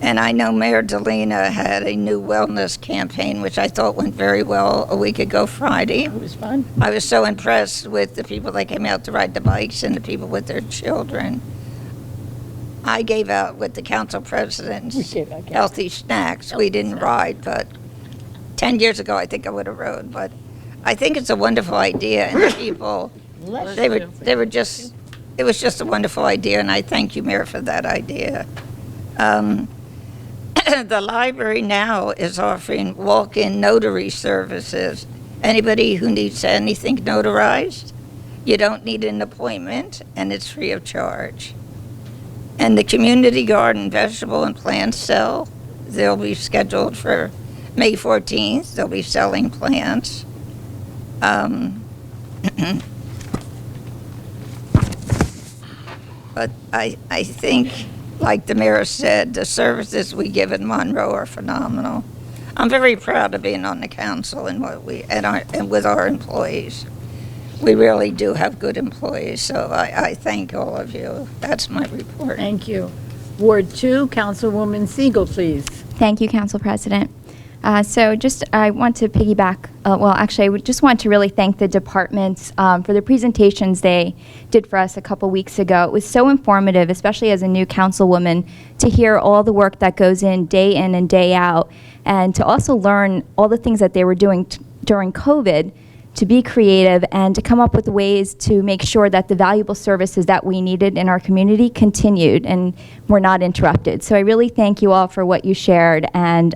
And I know Mayor Baulina had a new wellness campaign, which I thought went very well a week ago Friday. It was fun. I was so impressed with the people that came out to ride the bikes and the people with their children. I gave out with the council presidents healthy snacks. We didn't ride, but 10 years ago I think I would have rode. But I think it's a wonderful idea, and the people, they were just, it was just a wonderful idea, and I thank you, Mayor, for that idea. The library now is offering walk-in notary services. Anybody who needs anything notarized, you don't need an appointment, and it's free of charge. And the community garden vegetable and plant sale, they'll be scheduled for May 14th. They'll be selling plants. But I think, like the mayor said, the services we give in Monroe are phenomenal. I'm very proud of being on the council and and with our employees. We really do have good employees, so I thank all of you. That's my report. Thank you. Ward 2, Councilwoman Siegel, please. Thank you, Council President. I want to piggyback, I would just want to really thank the departments for the presentations they did for us a couple weeks ago. It was so informative, especially as a new councilwoman, to hear all the work that goes in and day out, and to also learn all the things that they were doing during COVID to be creative and to come up with ways to make sure that the valuable services that we needed in our community continued and were not interrupted. So I really thank you all for what you shared and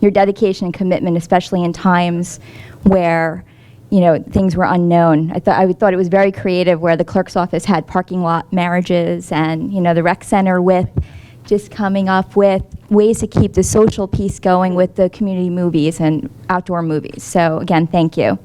your dedication and commitment, especially in times where things were unknown. I thought it was very creative where the clerk's office had parking lot marriages and the rec center with just coming up with ways to keep the social piece going with the community movies and outdoor movies. So again, thank you.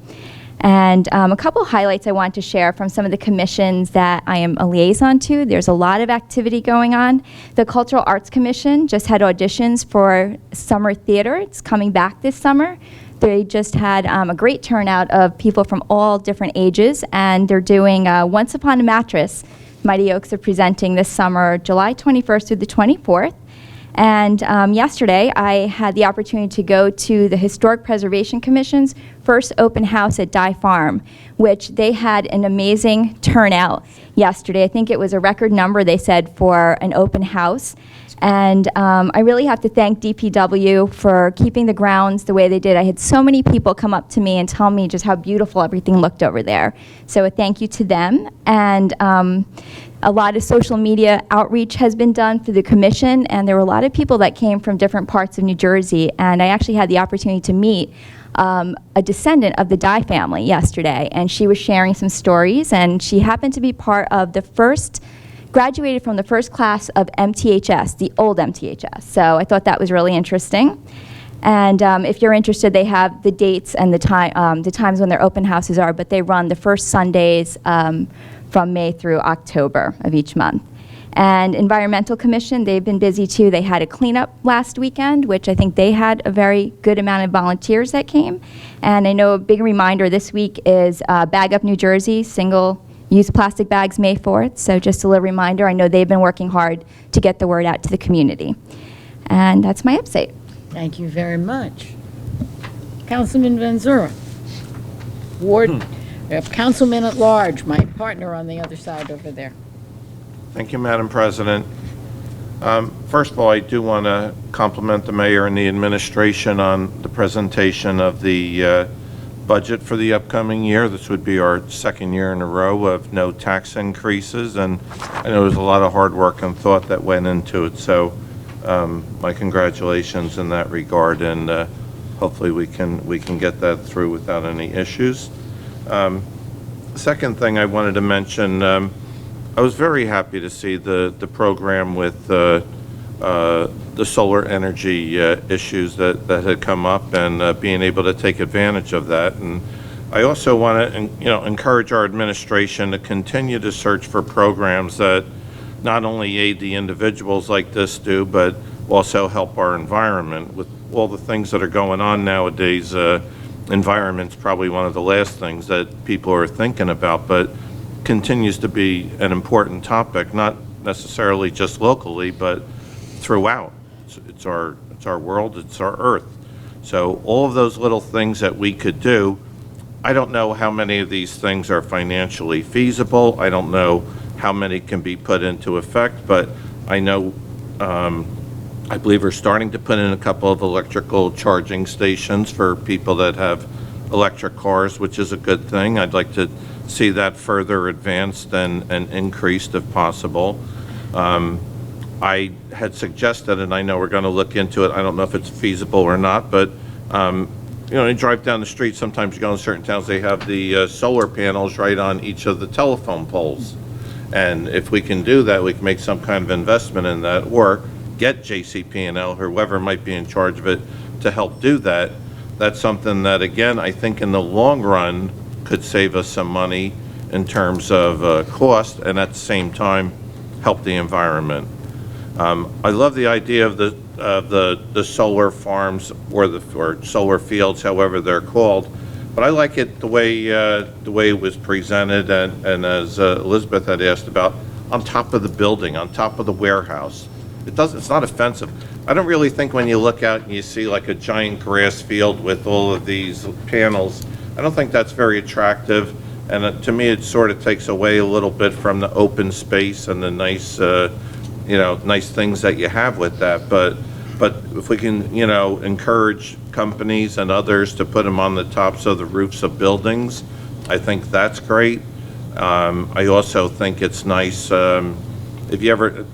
And a couple highlights I want to share from some of the commissions that I am a liaison to. There's a lot of activity going on. The Cultural Arts Commission just had auditions for summer theater. It's coming back this summer. They just had a great turnout of people from all different ages, and they're doing Once Upon a Mattress. Mighty Oaks are presenting this summer, July 21st through the 24th. And yesterday, I had the opportunity to go to the Historic Preservation Commission's first open house at Dye Farm, which they had an amazing turnout yesterday. I think it was a record number, they said, for an open house. And I really have to thank DPW for keeping the grounds the way they did. I had so many people come up to me and tell me just how beautiful everything looked over there. So a thank you to them. And a lot of social media outreach has been done through the commission, and there were a lot of people that came from different parts of New Jersey. And I actually had the opportunity to meet a descendant of the Dye family yesterday, and she was sharing some stories, and she happened to be part of the first, graduated from the first class of MTHS, the old MTHS. So I thought that was really interesting. And if you're interested, they have the dates and the times when their open houses are, but they run the first Sundays from May through October of each month. And Environmental Commission, they've been busy too. They had a cleanup last weekend, which I think they had a very good amount of volunteers that came. And I know a big reminder this week is Bag Up New Jersey, single-use plastic bags May 4th. So just a little reminder, I know they've been working hard to get the word out to the community. And that's my update. Thank you very much. Councilman Van Zura. Ward, Councilman at Large, my partner on the other side over there. Thank you, Madam President. First of all, I do want to compliment the mayor and the administration on the presentation of the budget for the upcoming year. This would be our second year in a row of no tax increases, and I know there's a lot of hard work and thought that went into it. So my congratulations in that regard, and hopefully we can get that through without any issues. Second thing I wanted to mention, I was very happy to see the program with the solar energy issues that had come up, and being able to take advantage of that. And I also want to encourage our administration to continue to search for programs that not only aid the individuals like this do, but also help our environment. With all the things that are going on nowadays, environment's probably one of the last things that people are thinking about, but continues to be an important topic, not necessarily just locally, but throughout. It's our world, it's our earth. So all of those little things that we could do, I don't know how many of these things are financially feasible. I don't know how many can be put into effect, but I know, I believe we're starting to put in a couple of electrical charging stations for people that have electric cars, which is a good thing. I'd like to see that further advanced and increased if possible. I had suggested, and I know we're going to look into it, I don't know if it's feasible or not, but you drive down the street, sometimes you go in certain towns, they have the solar panels right on each of the telephone poles. And if we can do that, we can make some kind of investment in that, or get JCP&L, whoever might be in charge of it, to help do that. That's something that, again, I think in the long run could save us some money in terms of cost, and at the same time help the environment. I love the idea of the solar farms or solar fields, however they're called, but I like it the way it was presented, and as Elizabeth had asked about, on top of the building, on top of the warehouse. It's not offensive. I don't really think when you look out and you see like a giant grass field with all of these panels, I don't think that's very attractive, and to me it sort of takes away a little bit from the open space and the nice, nice things that you have with that. But if we can, encourage companies and others to put them on the tops of the roofs of buildings, I think that's great. I also think it's nice, if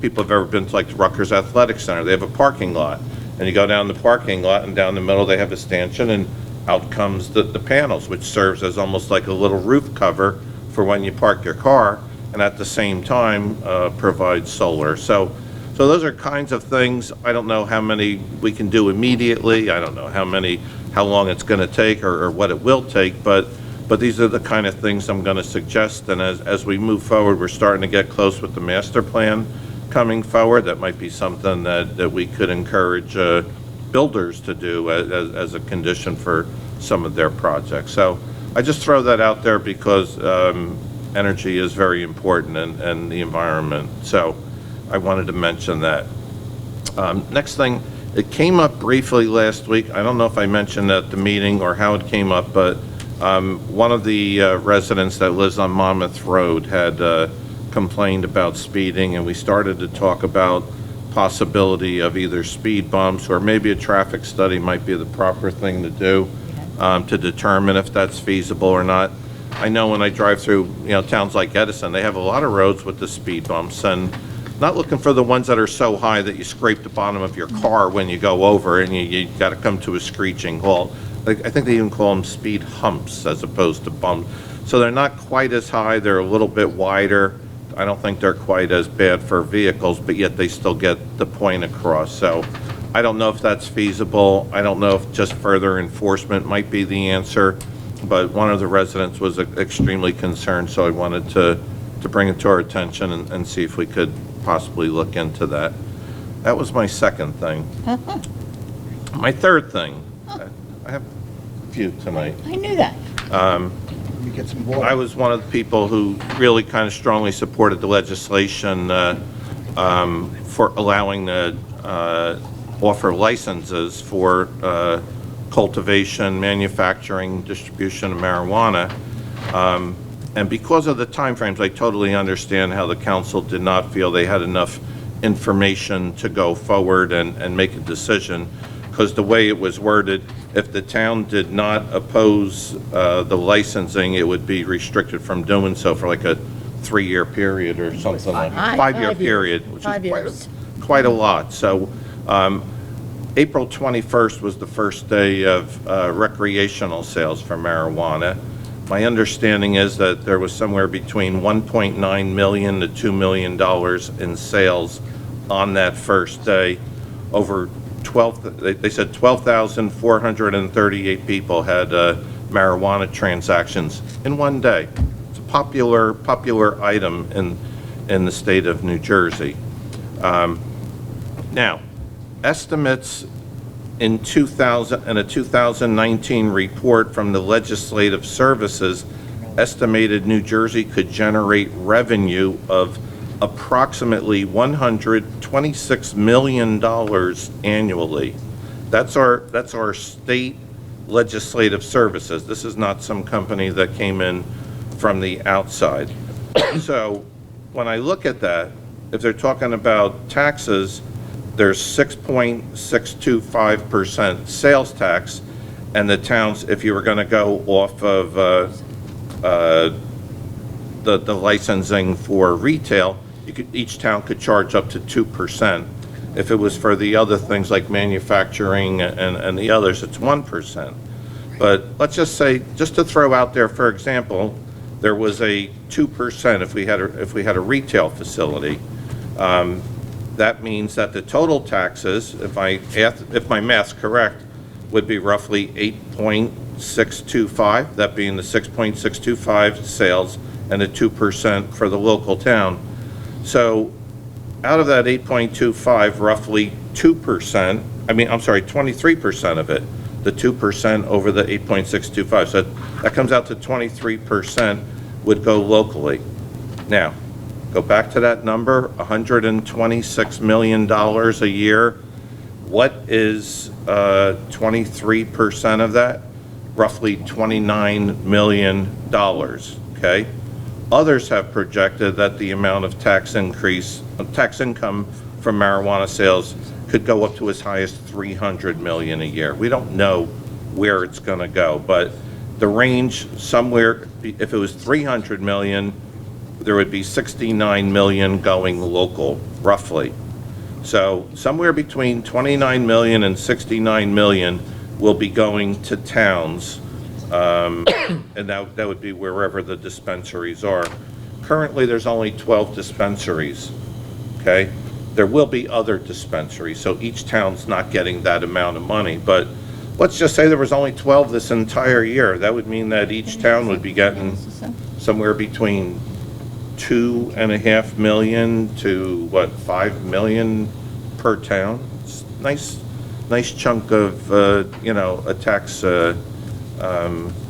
people have ever been to like the Rutgers Athletic Center, they have a parking lot, and you go down the parking lot, and down the middle they have a stanchion, and out comes the panels, which serves as almost like a little roof cover for when you park your car, and at the same time provides solar. So So those are kinds of things. I don't know how many we can do immediately. I don't know how long it's going to take or what it will take, but these are the kind of things I'm going to suggest. And as we move forward, we're starting to get close with the master plan coming forward. That might be something that we could encourage builders to do as a condition for some of their projects. So I just throw that out there because energy is very important and the environment. So I wanted to mention that. Next thing, it came up briefly last week. I don't know if I mentioned at the meeting or how it came up, but one of the residents that lives on Monmouth Road had complained about speeding, and we started to talk about possibility of either speed bumps or maybe a traffic study might be the proper thing to do to determine if that's feasible or not. I know when I drive through, towns like Edison, they have a lot of roads with the speed bumps, and not looking for the ones that are so high that you scrape the bottom of your car when you go over and you got to come to a screeching halt. I think they even call them speed humps as opposed to bumps. So they're not quite as high, they're a little bit wider. I don't think they're quite as bad for vehicles, but yet they still get the point across. So I don't know if that's feasible. I don't know if just further enforcement might be the answer, but one of the residents was extremely concerned, so I wanted to bring it to our attention and see if we could possibly look into that. That was my second thing. My third thing, I have a few tonight. I knew that. I was one of the people who really kind of strongly supported the legislation for allowing the offer licenses for cultivation, manufacturing, distribution of marijuana. And because of the timeframes, I totally understand how the council did not feel they had enough information to go forward and make a decision, because the way it was worded, if the town did not oppose the licensing, it would be restricted from doing so for like a 3-year period or something like that. 5-year period, which is quite a lot. So April 21st was the first day of recreational sales for marijuana. My understanding is that there was somewhere between $1.9 million to $2 million in sales on that first day. Over 12, they said 12,438 people had marijuana transactions in one day. It's a popular item in the state of New Jersey. Now, estimates in a 2019 report from the Legislative Services estimated New Jersey could generate revenue of approximately $126 million annually. That's our state legislative services. This is not some company that came in from the outside. So when I look at that, if they're talking about taxes, there's 6.625% sales tax, and the towns, if you were going to go off of the licensing for retail, each town could charge up to 2%. If it was for the other things like manufacturing and the others, it's 1%. But let's just say, just to throw out there, for example, there was a 2% if we had a retail facility. That means that the total taxes, if my math's correct, would be roughly 8.625, that being the 6.625 sales and the 2% for the local town. So out of that 8.25, roughly 23% of it, the 2% over the 8.625. So that comes out to 23% would go locally. Now, go back to that number, $126 million a year. What is 23% of that? Roughly $29 million, okay? Others have projected that the amount of tax income from marijuana sales could go up to as high as $300 million a year. We don't know where it's going to go, but the range somewhere, if it was $300 million, there would be $69 million going local, roughly. So somewhere between $29 million and $69 million will be going to towns, and that would be wherever the dispensaries are. Currently, there's only 12 dispensaries, okay? There will be other dispensaries, so each town's not getting that amount of money. But let's just say there was only 12 this entire year. That would mean that each town would be getting somewhere between 2.5 million to, 5 million per town. It's nice chunk of, a tax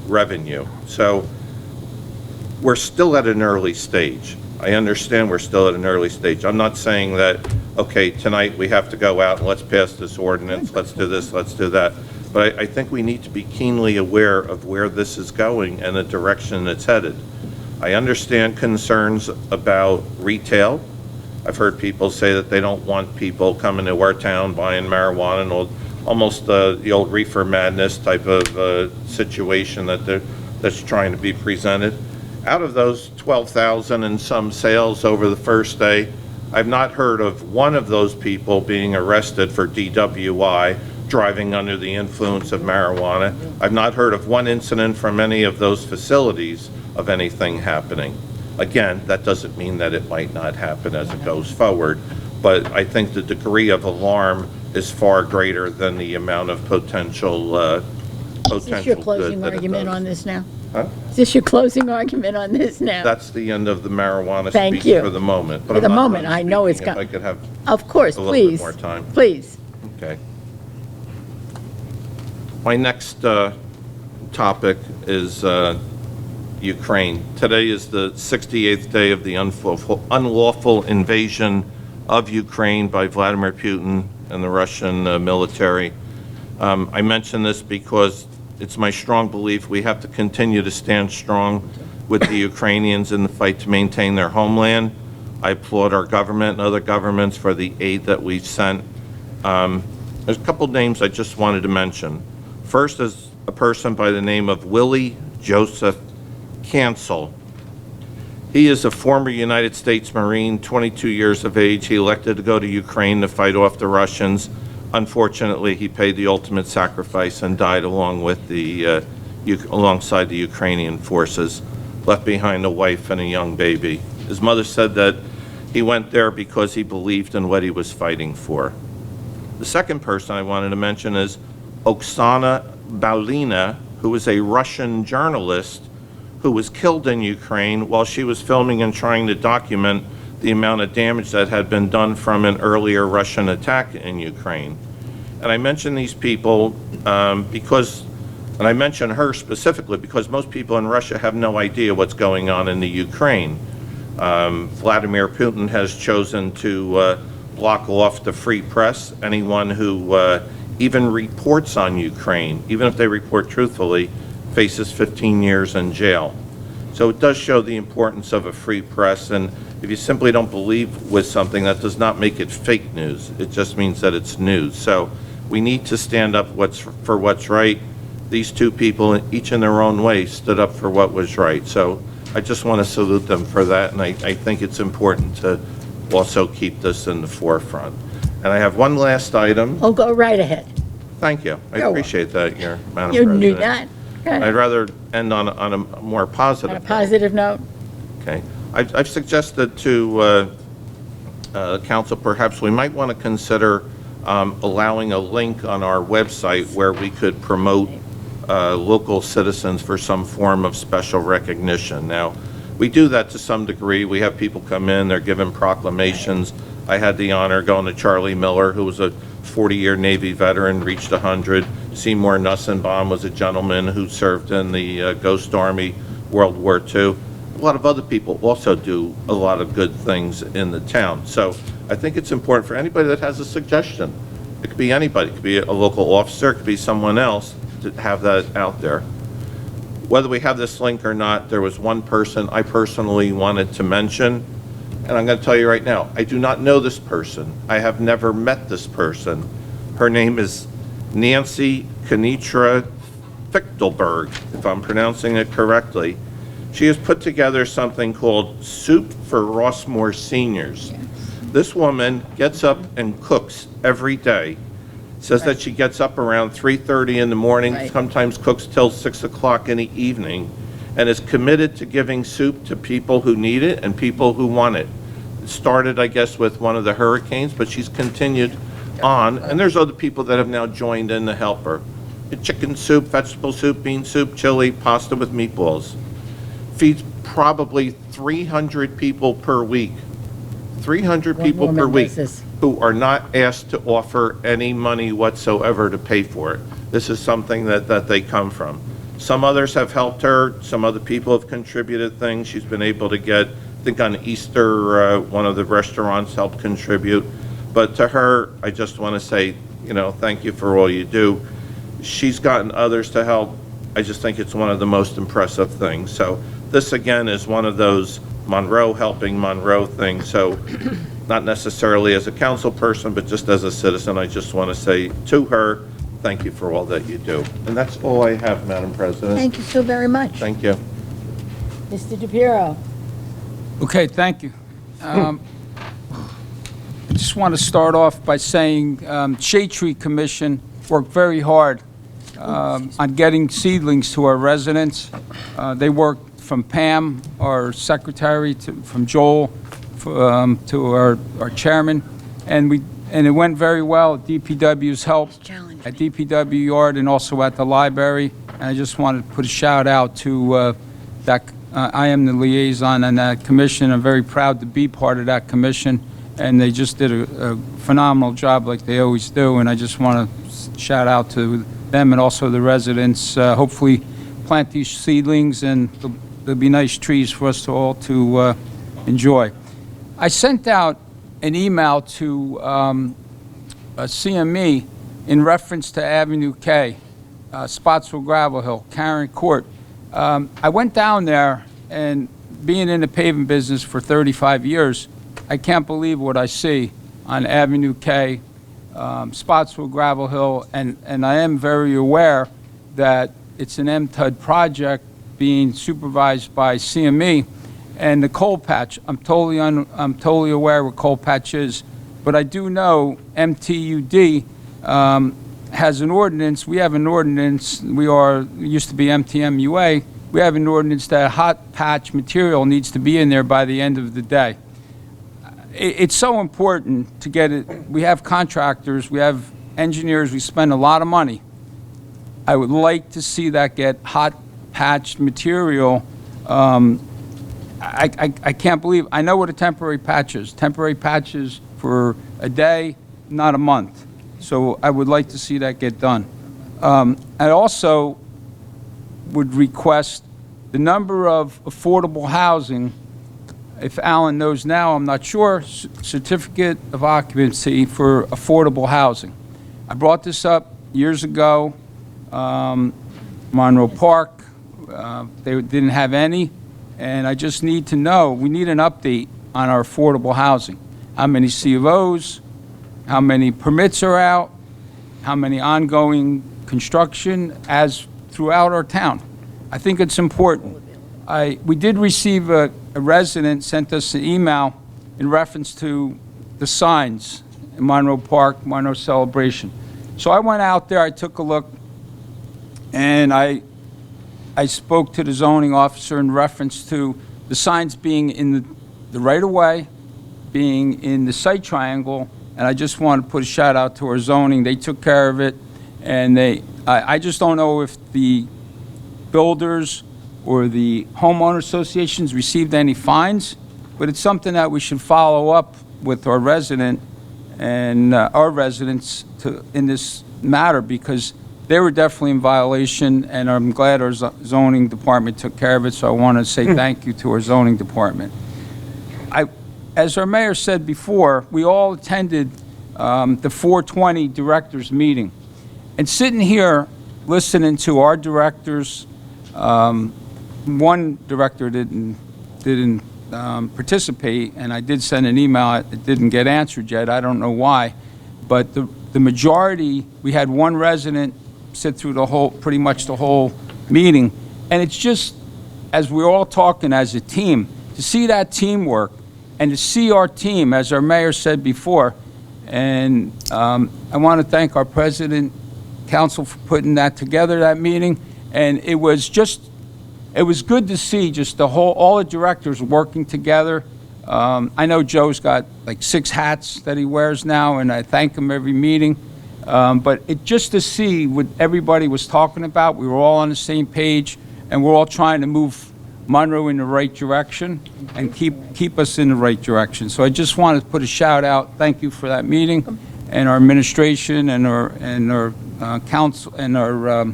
revenue. So we're still at an early stage. I understand we're still at an early stage. I'm not saying that, okay, tonight we have to go out and let's pass this ordinance, let's do this, let's do that. But I think we need to be keenly aware of where this is going and the direction it's headed. I understand concerns about retail. I've heard people say that they don't want people coming to our town buying marijuana and almost the old reefer madness type of situation that's trying to be presented. Out of those 12,000 and some sales over the first day, I've not heard of one of those people being arrested for DWI, driving under the influence of marijuana. I've not heard of one incident from any of those facilities of anything happening. Again, that doesn't mean that it might not happen as it goes forward, but I think the degree of alarm is far greater than the amount of potential Is this your good closing that it argument does. on this now? Huh? Is this your closing argument on this now? That's the end of the marijuana Thank speech you. for the moment. but For I'm the not moment, done I know it's speaking. got. If I could have Of course, a little bit please. more time. Please. Okay. My next topic is Ukraine. Today is the 68th day of the unlawful invasion of Ukraine by Vladimir Putin and the Russian military. I mention this because it's my strong belief we have to continue to stand strong with the Ukrainians in the fight to maintain their homeland. I applaud our government and other governments for the aid that we've sent. There's a couple names I just wanted to mention. First is a person by the name of Willie Joseph Cancel. He is a former United States Marine, 22 years of age. He elected to go to Ukraine to fight off the Russians. Unfortunately, he paid the ultimate sacrifice and died alongside the Ukrainian forces, left behind a wife and a young baby. His mother said that he went there because he believed in what he was fighting for. The second person I wanted to mention is Oksana Baulina, who is a Russian journalist who was killed in Ukraine while she was filming and trying to document the amount of damage that had been done from an earlier Russian attack in Ukraine. And I mention these people and I mention her specifically because most people in Russia have no idea what's going on in the Ukraine. Vladimir Putin has chosen to block off the free press. Anyone who even reports on Ukraine, even if they report truthfully, faces 15 years in jail. So it does show the importance of a free press, and if you simply don't believe with something, that does not make it fake news. It just means that it's news. So we need to stand up for what's right. These two people, each in their own way, stood up for what was right. So I just want to salute them for that, and I think it's important to also keep this in the forefront. And I have one last item. Oh, go right ahead. Thank you. I You're appreciate that, Madam President. You knew that. I'd rather end on a more positive On a positive note. Okay. I've suggested to council perhaps we might want to consider allowing a link on our website where we could promote local citizens for some form of special recognition. Now, we do that to some degree. We have people come in, they're given proclamations. I had the honor going to Charlie Miller, who was a 40-year Navy veteran, reached 100. Seymour Nussenbaum was a gentleman who served in the Ghost Army, World War II. A lot of other people also do a lot of good things in the town. So I think it's important for anybody that has a suggestion. It could be anybody. It could be a local officer. It could be someone else to have that out there. Whether we have this link or not, there was one person I personally wanted to mention, and I'm going to tell you right now, I do not know this person. I have never met this person. Her name is Nancy Kenitra Fichtelberg, if I'm pronouncing it correctly. She has put together something called Soup for Rossmore Seniors. This woman gets up and cooks every day. Says that she gets up around 3:30 in the morning, sometimes cooks till 6 o'clock in the evening, and is committed to giving soup to people who need it and people who want it. started, I guess, with one of the hurricanes, but she's continued on, and there's other people that have now joined in to help her. Chicken soup, vegetable soup, bean soup, chili, pasta with meatballs. Feeds probably 300 people per week. 300 people per week who are not asked to offer any money whatsoever to pay for it. This is something that they come from. Some others have helped her. Some other people have contributed things. She's been able to get, I think on Easter, one of the restaurants helped contribute. But to her, I just want to say, thank you for all you do. She's gotten others to help. I just think it's one of the most impressive things. So this, again, is one of those Monroe helping Monroe things. So not necessarily as a council person, but just as a citizen, I just want to say to her, thank you for all that you do. And that's all I have, Madam President. Thank you so very much. Thank you. Mr. DePiero. Okay, thank you. I just want to start off by saying Shade Tree Commission worked very hard on getting seedlings to our residents. They worked from Pam, our secretary, from Joel, to our chairman, and it went very well. DPW's help at DPW yard and also at the library. And I just wanted to put a shout out to that. I am the liaison on that commission. I'm very proud to be part of that commission, and they just did a phenomenal job like they always do. And I just want to shout out to them and also the residents. Hopefully, plant these seedlings and there'll be nice trees for us all to enjoy. I sent out an email to CME in reference to Avenue K, Spotsville, Gravel Hill, Karen Court. I went down there, and being in the paving business for 35 years, I can't believe what I see on Avenue K, Spotsville, Gravel Hill, and I am very aware that it's an MTUD project being supervised by CME, and the coal patch. I'm totally aware what coal patch is, but I do know MTUD has an ordinance. We have an ordinance. We used to be MTMUA. We have an ordinance that hot patch material needs to be in there by the end of the day. It's so important to get it. We have contractors. We have engineers. We spend a lot of money. I would like to see that get hot patched material. I can't believe, I know what a temporary patch is. Temporary patches for a day, not a month. So I would like to see that get done. I also would request the number of affordable housing, if Alan knows now, I'm not sure, certificate of occupancy for affordable housing. I brought this up years ago, Monroe Park, they didn't have any, and I just need to know, we need an update on our affordable housing. How many C of Os, how many permits are out, how many ongoing construction as throughout our town. I think it's important. We did receive a resident sent us an email in reference to the signs in Monroe Park, Monroe Celebration. So I went out there, I took a look, and I spoke to the zoning officer in reference to the signs being in the right-of-way, being in the site triangle, and I just want to put a shout out to our zoning. They took care of it, and I just don't know if the builders or the homeowner associations received any fines, but it's something that we should follow up with our resident and our residents in this matter, because they were definitely in violation, and I'm glad our zoning department took care of it, so I want to say thank you to our zoning department. As our mayor said before, we all attended the 420 directors meeting, and sitting here listening to our directors, one director didn't participate, and I did send an email. It didn't get answered yet. I don't know why, but the majority, we had one resident sit through pretty much the whole meeting, and it's just, as we're all talking as a team, to see that teamwork and to see our team, as our mayor said before, and I want to thank our president, council, for putting that together, that meeting, and it was good to see just all the directors working together. I know Joe's got like 6 hats that he wears now, and I thank him every meeting. But just to see what everybody was talking about, we were all on the same page, and we're all trying to move Monroe in the right direction and keep us in the right direction. So I just wanted to put a shout out, thank you for that meeting, and our administration and our council and our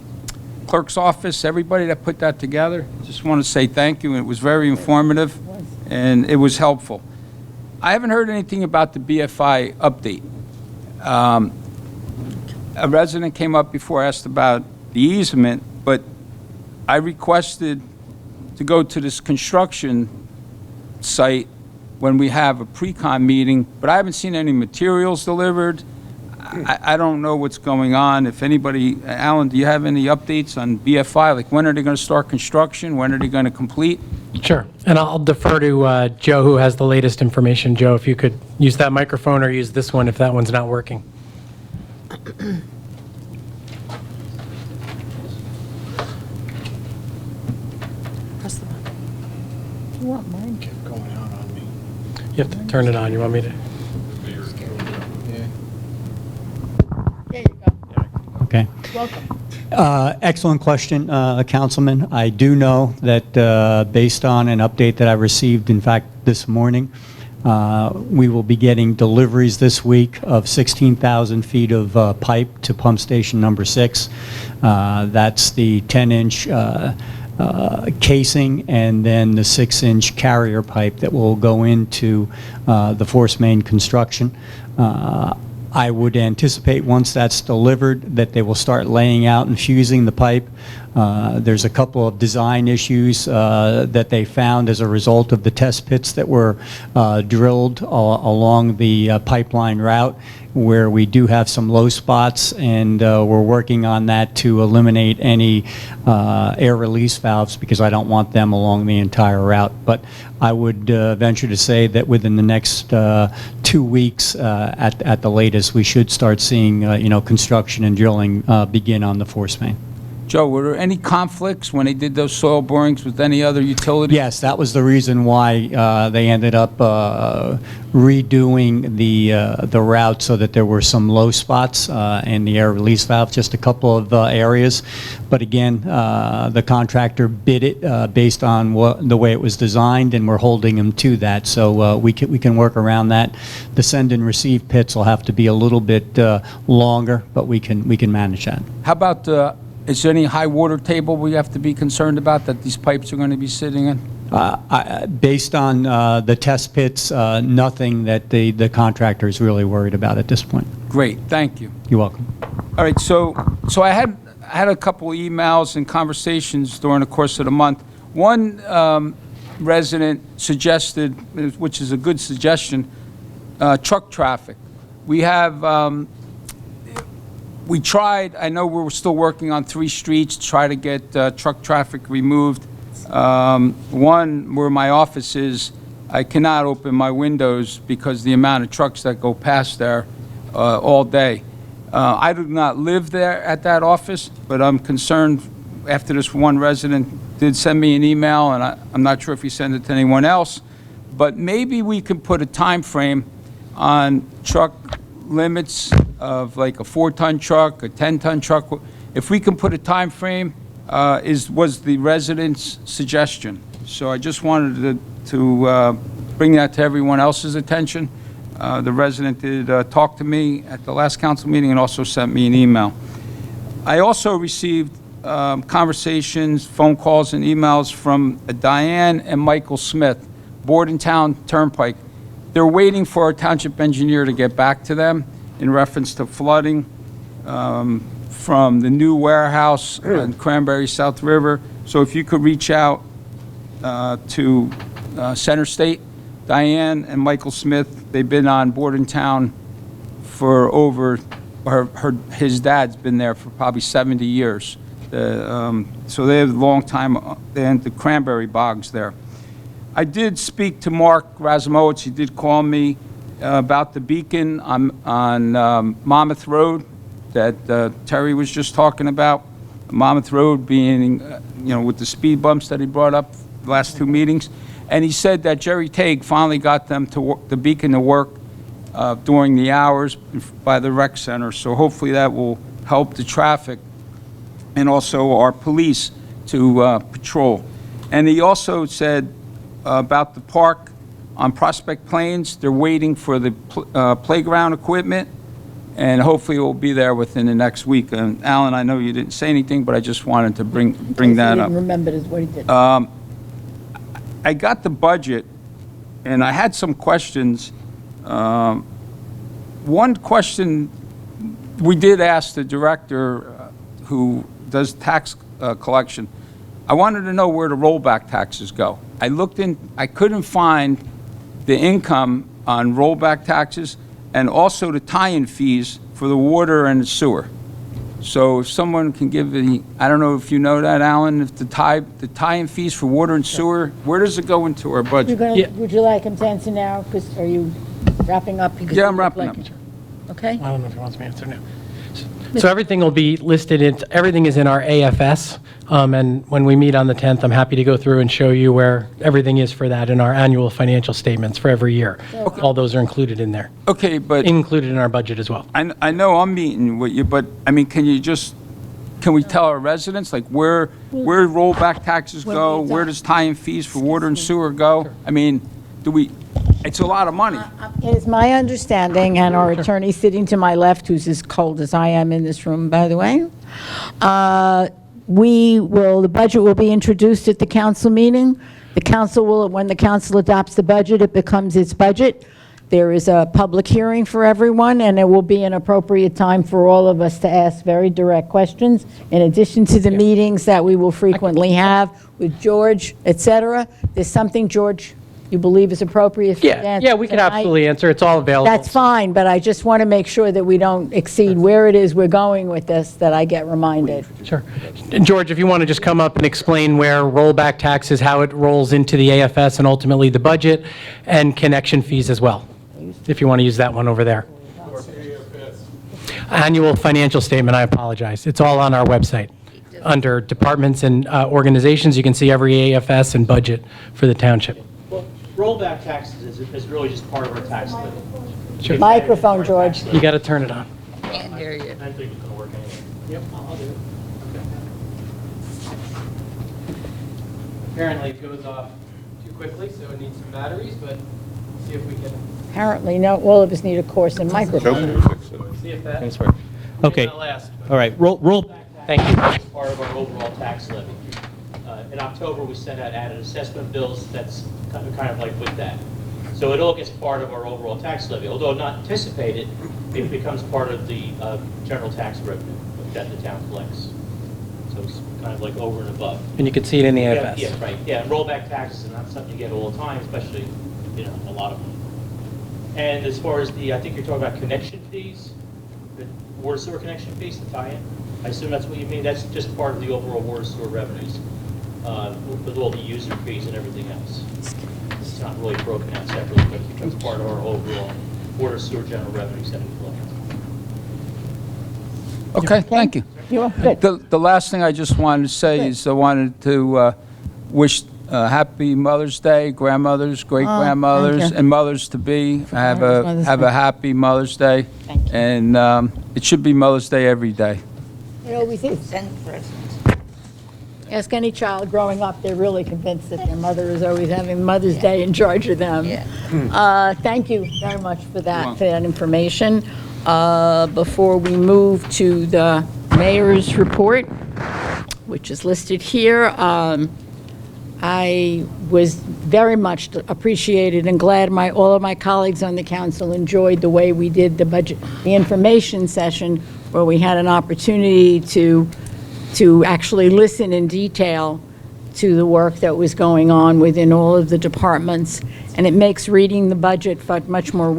clerk's office, everybody that put that together. Just want to say thank you. It was very informative, and it was helpful. I haven't heard anything about the BFI update. A resident came up before, asked about the easement, but I requested to go to this construction site when we have a pre-con meeting, but I haven't seen any materials delivered. I don't know what's going on. If anybody, Alan, do you have any updates on BFI? Like, when are they going to start construction? When are they going to complete? Sure. And I'll defer to Joe, who has the latest information. Joe, if you could use that microphone or use this one if that one's not working. Press the button. You want mine? Kept going out on me. You have to turn it on. You want me to? Yeah. There you go. Okay. Welcome. Excellent question, Councilman. I do know that based on an update that I received, in fact, this morning, we will be getting deliveries this week of 16,000 feet of pipe to pump station number 6. That's the 10-inch casing and then the 6-inch carrier pipe that will go into the force main construction. I would anticipate once that's delivered that they will start laying out and fusing the pipe. There's a couple of design issues that they found as a result of the test pits that were drilled along the pipeline route, where we do have some low spots, and we're working on that to eliminate any air release valves, because I don't want them along the entire route. But I would venture to say that within the next 2 weeks at the latest, we should start seeing construction and drilling begin on the force main. Joe, were there any conflicts when they did those soil borings with any other utilities? Yes, that was the reason why they ended up redoing the route, so that there were some low spots in the air release valve, just a couple of areas. But again, the contractor bid it based on the way it was designed, and we're holding them to that. So we can work around that. The send and receive pits will have to be a little bit longer, but we can manage that. How about, is there any high water table we have to be concerned about that these pipes are going to be sitting in? Based on the test pits, nothing that the contractor is really worried about at this point. Great, thank you. You're welcome. All right, so I had a couple emails and conversations during the course of the month. One resident suggested, which is a good suggestion, truck traffic. We tried, I know we're still working on 3 streets to try to get truck traffic removed. One, where my office is, I cannot open my windows because the amount of trucks that go past there all day. I do not live there at that office, but I'm concerned after this one resident did send me an email, and I'm not sure if he sent it to anyone else, but maybe we can put a time frame on truck limits of like a 4-ton truck, a 10-ton truck. If we can put a time frame, was the resident's suggestion. So I just wanted to bring that to everyone else's attention. The resident did talk to me at the last council meeting and also sent me an email. I also received conversations, phone calls, and emails from Diane and Michael Smith, Bordentown Turnpike. They're waiting for our township engineer to get back to them in reference to flooding from the new warehouse on Cranberry South River. So if you could reach out to Center State, Diane and Michael Smith, they've been on Bordentown for over, his dad's been there for probably 70 years. So they have a long time, and the cranberry bogs there. I did speak to Mark Razumowitz. He did call me about the beacon on Monmouth Road that Terry was just talking about. Monmouth Road being, with the speed bumps that he brought up the last 2 meetings. And he said that Jerry Tague finally got them the beacon to work during the hours by the rec center. So hopefully that will help the traffic and also our police to patrol. And he also said about the park on Prospect Plains, they're waiting for the playground equipment, and hopefully it will be there within the next week. And Alan, I know you didn't say anything, but I just wanted to bring that up. I didn't remember this, what he did. I got the budget, and I had some questions. One question, we did ask the director who does tax collection. I wanted to know where the rollback taxes go. I looked in, I couldn't find the income on rollback taxes and also the tie-in fees for the water and the sewer. So if someone can give the, I don't know if you know that, Alan, if the tie-in fees for water and sewer, where does it go into our budget? Would you like him to answer now? Because are you wrapping up? Because Yeah, you I'm look wrapping like- up. Okay. I don't know if he wants me to answer now. So everything will be listed, everything is in our AFS, and when we meet on the 10th, I'm happy to go through and show you where everything is for that in our annual financial statements for every year. All those are included in there. Okay, but Included in our budget as well. I know I'm meeting with you, but, I mean, can we tell our residents, like, where rollback taxes go? Where does tie-in fees for water and sewer go? I mean, it's a lot of money. It is my understanding, and our attorney sitting to my left, who's as cold as I am in this room, by the way, the budget will be introduced at the council meeting. The council will, when the council adopts the budget, it becomes its budget. There is a public hearing for everyone, and it will be an appropriate time for all of us to ask very direct questions, in addition to the meetings that we will frequently have with George, et cetera. There's something, George, you believe is appropriate for that? Yeah, we can absolutely answer. It's all available. That's fine, but I just want to make sure that we don't exceed where it is we're going with this, that I get reminded. Sure. And George, if you want to just come up and explain where rollback taxes, how it rolls into the AFS and ultimately the budget, and connection fees as well, if you want to use that one over there. Annual financial statement, I apologize. It's all on our website. Under departments and organizations, you can see every AFS and budget for the township. Rollback taxes is really just part of our tax levy. Sure. Microphone, George. You got to turn it on. Can't hear you. I think it's going to work anyway. Yep, I'll do it. Apparently it goes off too quickly, so it needs some batteries, but see if we can. Apparently, no, all of us need a course in microphone. See if that. Thanks, Mark. Okay. All right, roll. Thank you. It's part of our overall tax levy. In October, we sent out added assessment bills. That's kind of like with that. So it all gets part of our overall tax levy. Although not anticipated, it becomes part of the general tax revenue that the town collects. So it's kind of like over and above. And you can see it in the AFS. Yeah, right. Yeah, and rollback taxes are not something you get all the time, especially, a lot of them. And as far as I think you're talking about connection fees, the water sewer connection fees, the tie-in. I assume that's what you mean. That's just part of the overall water sewer revenues, with all the user fees and everything else. It's not really broken out separately, but it becomes part of our overall water sewer general revenues that we collect. Okay, thank you. You're good. The last thing I just wanted to say is I wanted to wish happy Mother's Day, grandmothers, great-grandmothers, thank you. and mothers-to-be. Have Mother's a Day. happy Mother's Day. Thank you. And it should be Mother's Day every day. It always is. Send presents. Ask any child growing up, they're really convinced that their mother is always having Mother's Day in charge of them. Yeah. Thank you very much for that information. Before we move to the mayor's report, which is listed here, I was very much appreciated and glad all of my colleagues on the council enjoyed the way we did the budget, the information session, where we had an opportunity to actually listen in detail to the work that was going on within all of the departments. And it makes reading the budget much more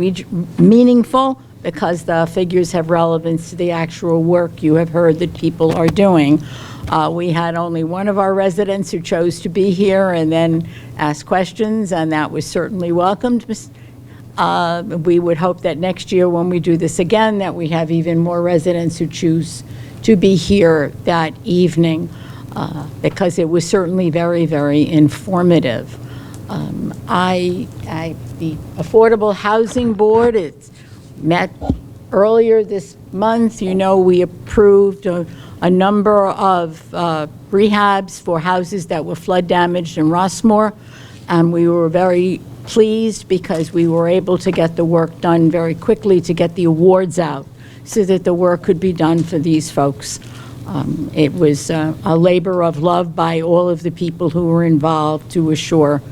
meaningful, because the figures have relevance to the actual work you have heard that people are doing. We had only one of our residents who chose to be here and then ask questions, and that was certainly welcomed. We would hope that next year when we do this again, that we have even more residents who choose to be here that evening, because it was certainly very, very informative. The Affordable Housing Board, it's met earlier this month. You know, we approved a number of rehabs for houses that were flood damaged in Rossmore, and we were very pleased because we were able to get the work done very quickly to get the awards out so that the work could be done for these folks. It was a labor of love by all of the people who were involved to assure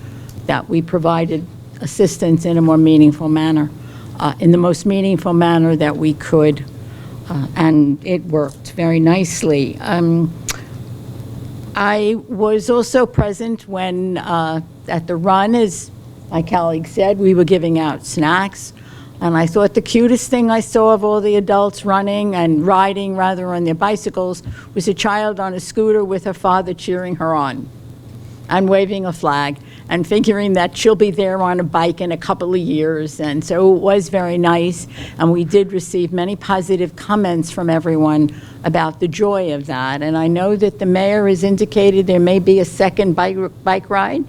that we provided assistance in a more meaningful manner, in the most meaningful manner that we could, and it worked very nicely. I was also present when, at the run, as my colleague said, we were giving out snacks. And I thought the cutest thing I saw of all the adults running and riding, rather, on their bicycles was a child on a scooter with her father cheering her on and waving a flag and figuring that she'll be there on a bike in a couple of years. And so it was very nice. And we did receive many positive comments from everyone about the joy of that. And I know that the mayor has indicated there may be a second bike ride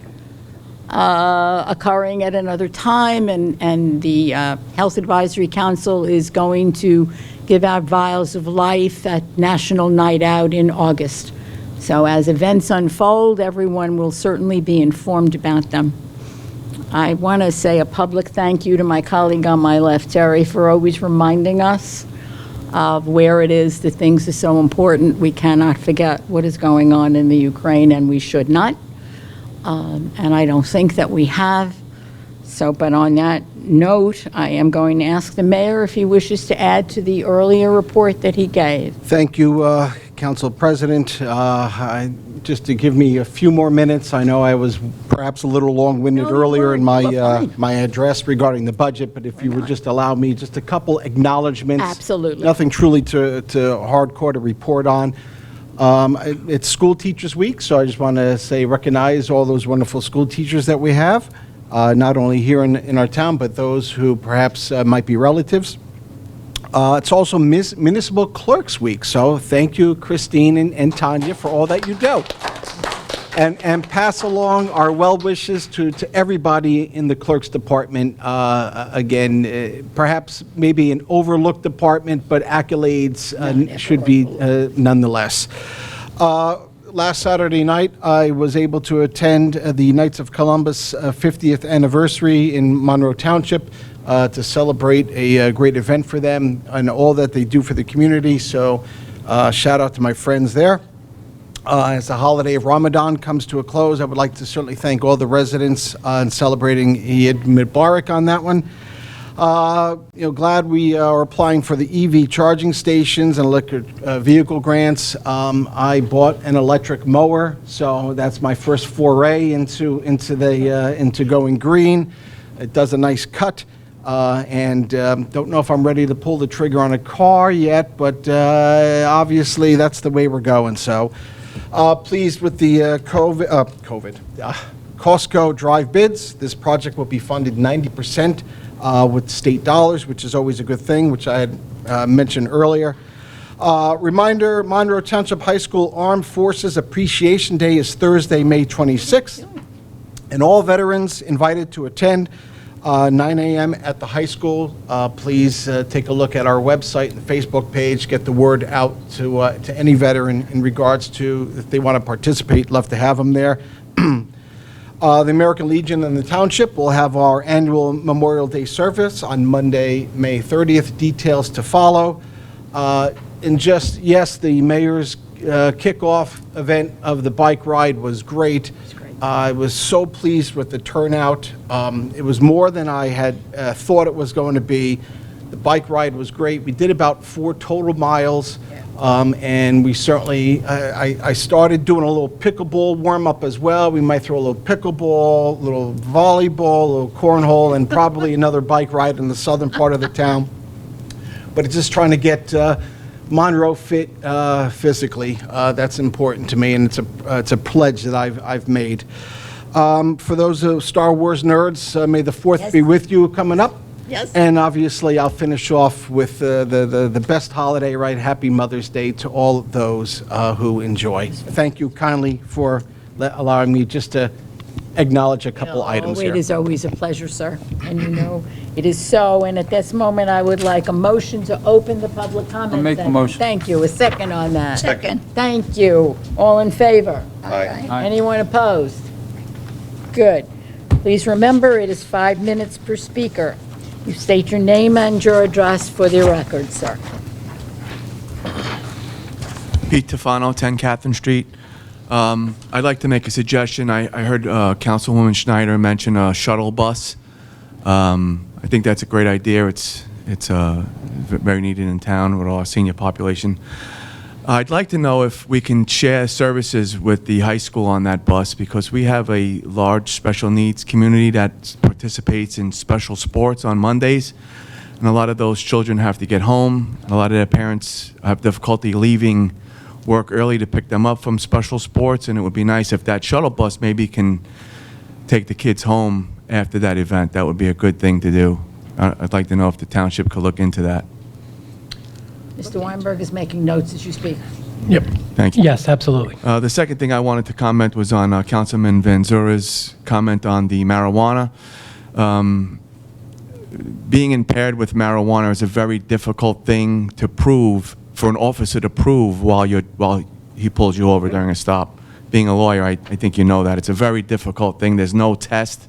occurring at another time, and the Health Advisory Council is going to give out vials of life at National Night Out in August. So as events unfold, everyone will certainly be informed about them. I want to say a public thank you to my colleague on my left, Terry, for always reminding us of where it is that things are so important. We cannot forget what is going on in the Ukraine, and we should not. And I don't think that we have. So, but on that note, I am going to ask the mayor if he wishes to add to the earlier report that he gave. Thank you, Council President. Just to give me a few more minutes, I know I was perhaps a little long-winded earlier in my address regarding the budget, but if you would just allow me just a couple acknowledgements. Absolutely. Nothing truly to hardcore to report on. It's School Teachers Week, so I just want to say recognize all those wonderful school teachers that we have, not only here in our town, but those who perhaps might be relatives. It's also Municipal Clerks Week, so thank you, Christine and Tanya, for all that you do. And pass along our well wishes to everybody in the Clerks Department. Again, perhaps maybe an overlooked department, but accolades should be nonetheless. Last Saturday night, I was able to attend the Knights of Columbus 50th anniversary in Monroe Township to celebrate a great event for them and all that they do for the community. So shout out to my friends there. As the holiday of Ramadan comes to a close, I would like to certainly thank all the residents in celebrating Eid Mubarak on that one. Glad we are applying for the EV charging stations and electric vehicle grants. I bought an electric mower, so that's my first foray into going green. It does a nice cut. And don't know if I'm ready to pull the trigger on a car yet, but obviously that's the way we're going. So pleased with the Costco drive bids. This project will be funded 90% with state dollars, which is always a good thing, which I had mentioned earlier. Reminder, Monroe Township High School Armed Forces Appreciation Day is Thursday, May 26th, and all veterans invited to attend 9 a.m. at the high school. Please take a look at our website and Facebook page. Get the word out to any veteran in regards to if they want to participate. Love to have them there. The American Legion and the Township will have our annual Memorial Day service on Monday, May 30th. Details to follow. And just, yes, the mayor's kickoff event of the bike ride was great. I was so pleased with the turnout. It was more than I had thought it was going to be. The bike ride was great. We did about 4 total miles, and we certainly, I started doing a little pickleball warm-up as well. We might throw a little pickleball, a little volleyball, a little cornhole, and probably another bike ride in the southern part of the town. But it's just trying to get Monroe fit physically. That's important to me, and it's a pledge that I've made. For those Star Wars nerds, may the 4th be with you coming up. Yes. And obviously, I'll finish off with the best holiday, right? Happy Mother's Day to all those who enjoy. Thank you kindly for allowing me just to acknowledge a couple items here. It is always a pleasure, sir, and you know it is so. And at this moment, I would like a motion to open the public comment. I'll make the motion. Thank you. A second on that. Second. Thank you. All in favor? Aye. Aye. Anyone opposed? Good. Please remember, it is 5 minutes per speaker. You state your name and your address for the record, sir. Pete Tefano, 10 Catherine Street. I'd like to make a suggestion. I heard Councilwoman Schneider mention a shuttle bus. I think that's a great idea. It's very needed in town with our senior population. I'd like to know if we can share services with the high school on that bus, because we have a large special needs community that participates in special sports on Mondays, and a lot of those children have to get home. A lot of their parents have difficulty leaving work early to pick them up from special sports, and it would be nice if that shuttle bus maybe can take the kids home after that event. That would be a good thing to do. I'd like to know if the township could look into that. Mr. Weinberg is making notes as you speak. Yep. Thank you. Yes, absolutely. The second thing I wanted to comment was on Councilman Van Zura's comment on the marijuana. Being impaired with marijuana is a very difficult thing to prove, for an officer to prove while he pulls you over during a stop. Being a lawyer, I think you know that. It's a very difficult thing. There's no test.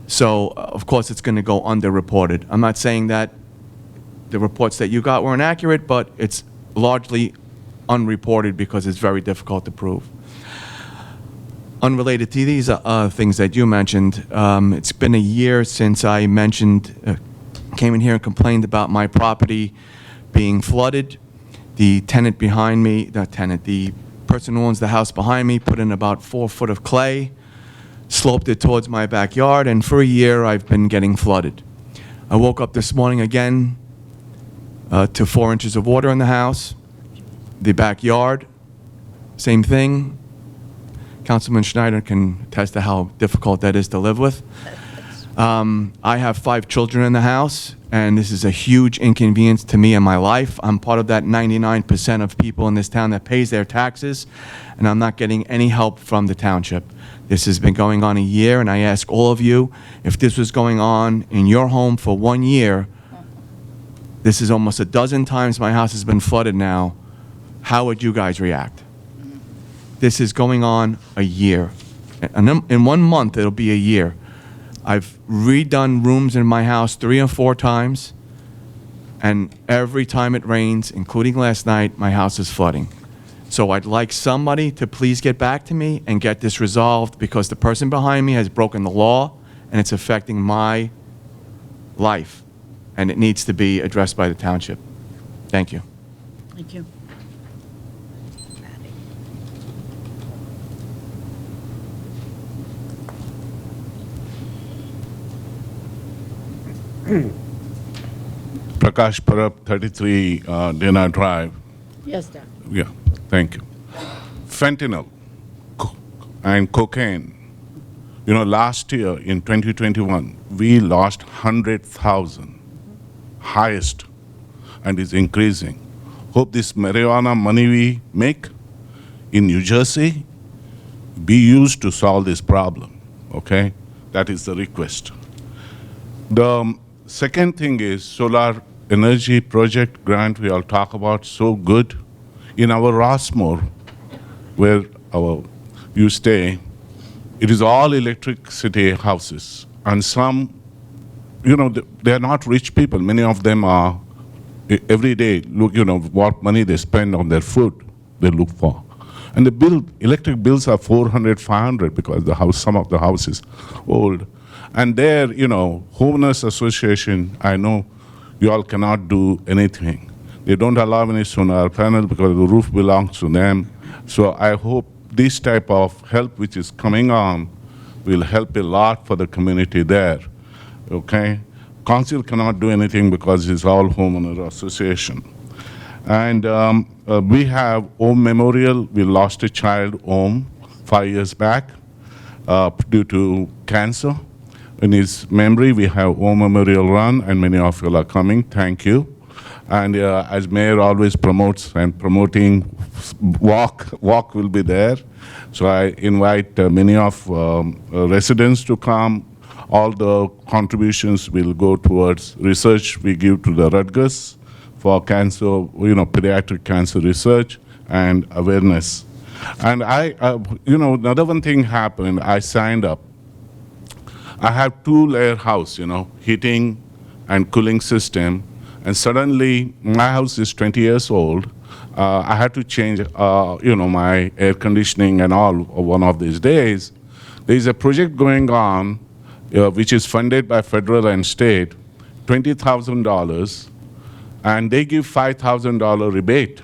So, of course, it's going to go underreported. I'm not saying that the reports that you got were inaccurate, but it's largely unreported because it's very difficult to prove. Unrelated to these things that you mentioned, it's been a year since I came in here and complained about my property being flooded. The tenant behind me, the person who owns the house behind me put in about 4 foot of clay, sloped it towards my backyard, and for a year I've been getting flooded. I woke up this morning again to 4 inches of water in the house. The backyard, same thing. Councilman Schneider can attest to how difficult that is to live with. I have 5 children in the house, and this is a huge inconvenience to me in my life. I'm part of that 99% of people in this town that pays their taxes, and I'm not getting any help from the township. This has been going on a year, and I ask all of you, if this was going on in your home for 1 year, this is almost a dozen times my house has been flooded now, how would you guys react? This is going on a year. In 1 month, it'll be a year. I've redone rooms in my house 3 or 4 times, and every time it rains, including last night, my house is flooding. So I'd like somebody to please get back to me and get this resolved, because the person behind me has broken the law, and it's affecting my life, and it needs to be addressed by the township. Thank you. Thank you. Prakash Parab, 33 Dana Drive. Yes, sir. Yeah, thank you. Fentanyl and cocaine. You know, last year in 2021, we lost 100,000, highest, and is increasing. Hope this marijuana money we make in New Jersey be used to solve this problem, okay? That is the request. The second thing is solar energy project grant we all talk about, so good. In our Rossmore, where you stay, it is all electricity houses. And some, you know, they are not rich people. Many of them are, every day, look, you know, what money they spend on their food, they look for. And the electric bills are $400, $500 because some of the house is old. And there, you know, homeowners association, I know you all cannot do anything. They don't allow any solar panel because the roof belongs to them. So I hope this type of help which is coming on will help a lot for the community there, okay? Council cannot do anything because it's all homeowner association. And we have Om Memorial. We lost a child, Om, 5 years back due to cancer. In his memory, we have Om Memorial Run, and many of you are coming. Thank you. And as mayor always promotes and promoting, walk will be there. So I invite many of residents to come. All the contributions will go towards research we give to the Rutgers for cancer, pediatric cancer research and awareness. And another one thing happened, I signed up. I have 2-layer house, heating and cooling system. And suddenly, my house is 20 years old. I had to change, my air conditioning and all one of these days. There is a project going on, which is funded by federal and state, $20,000, and they give $5,000 rebate.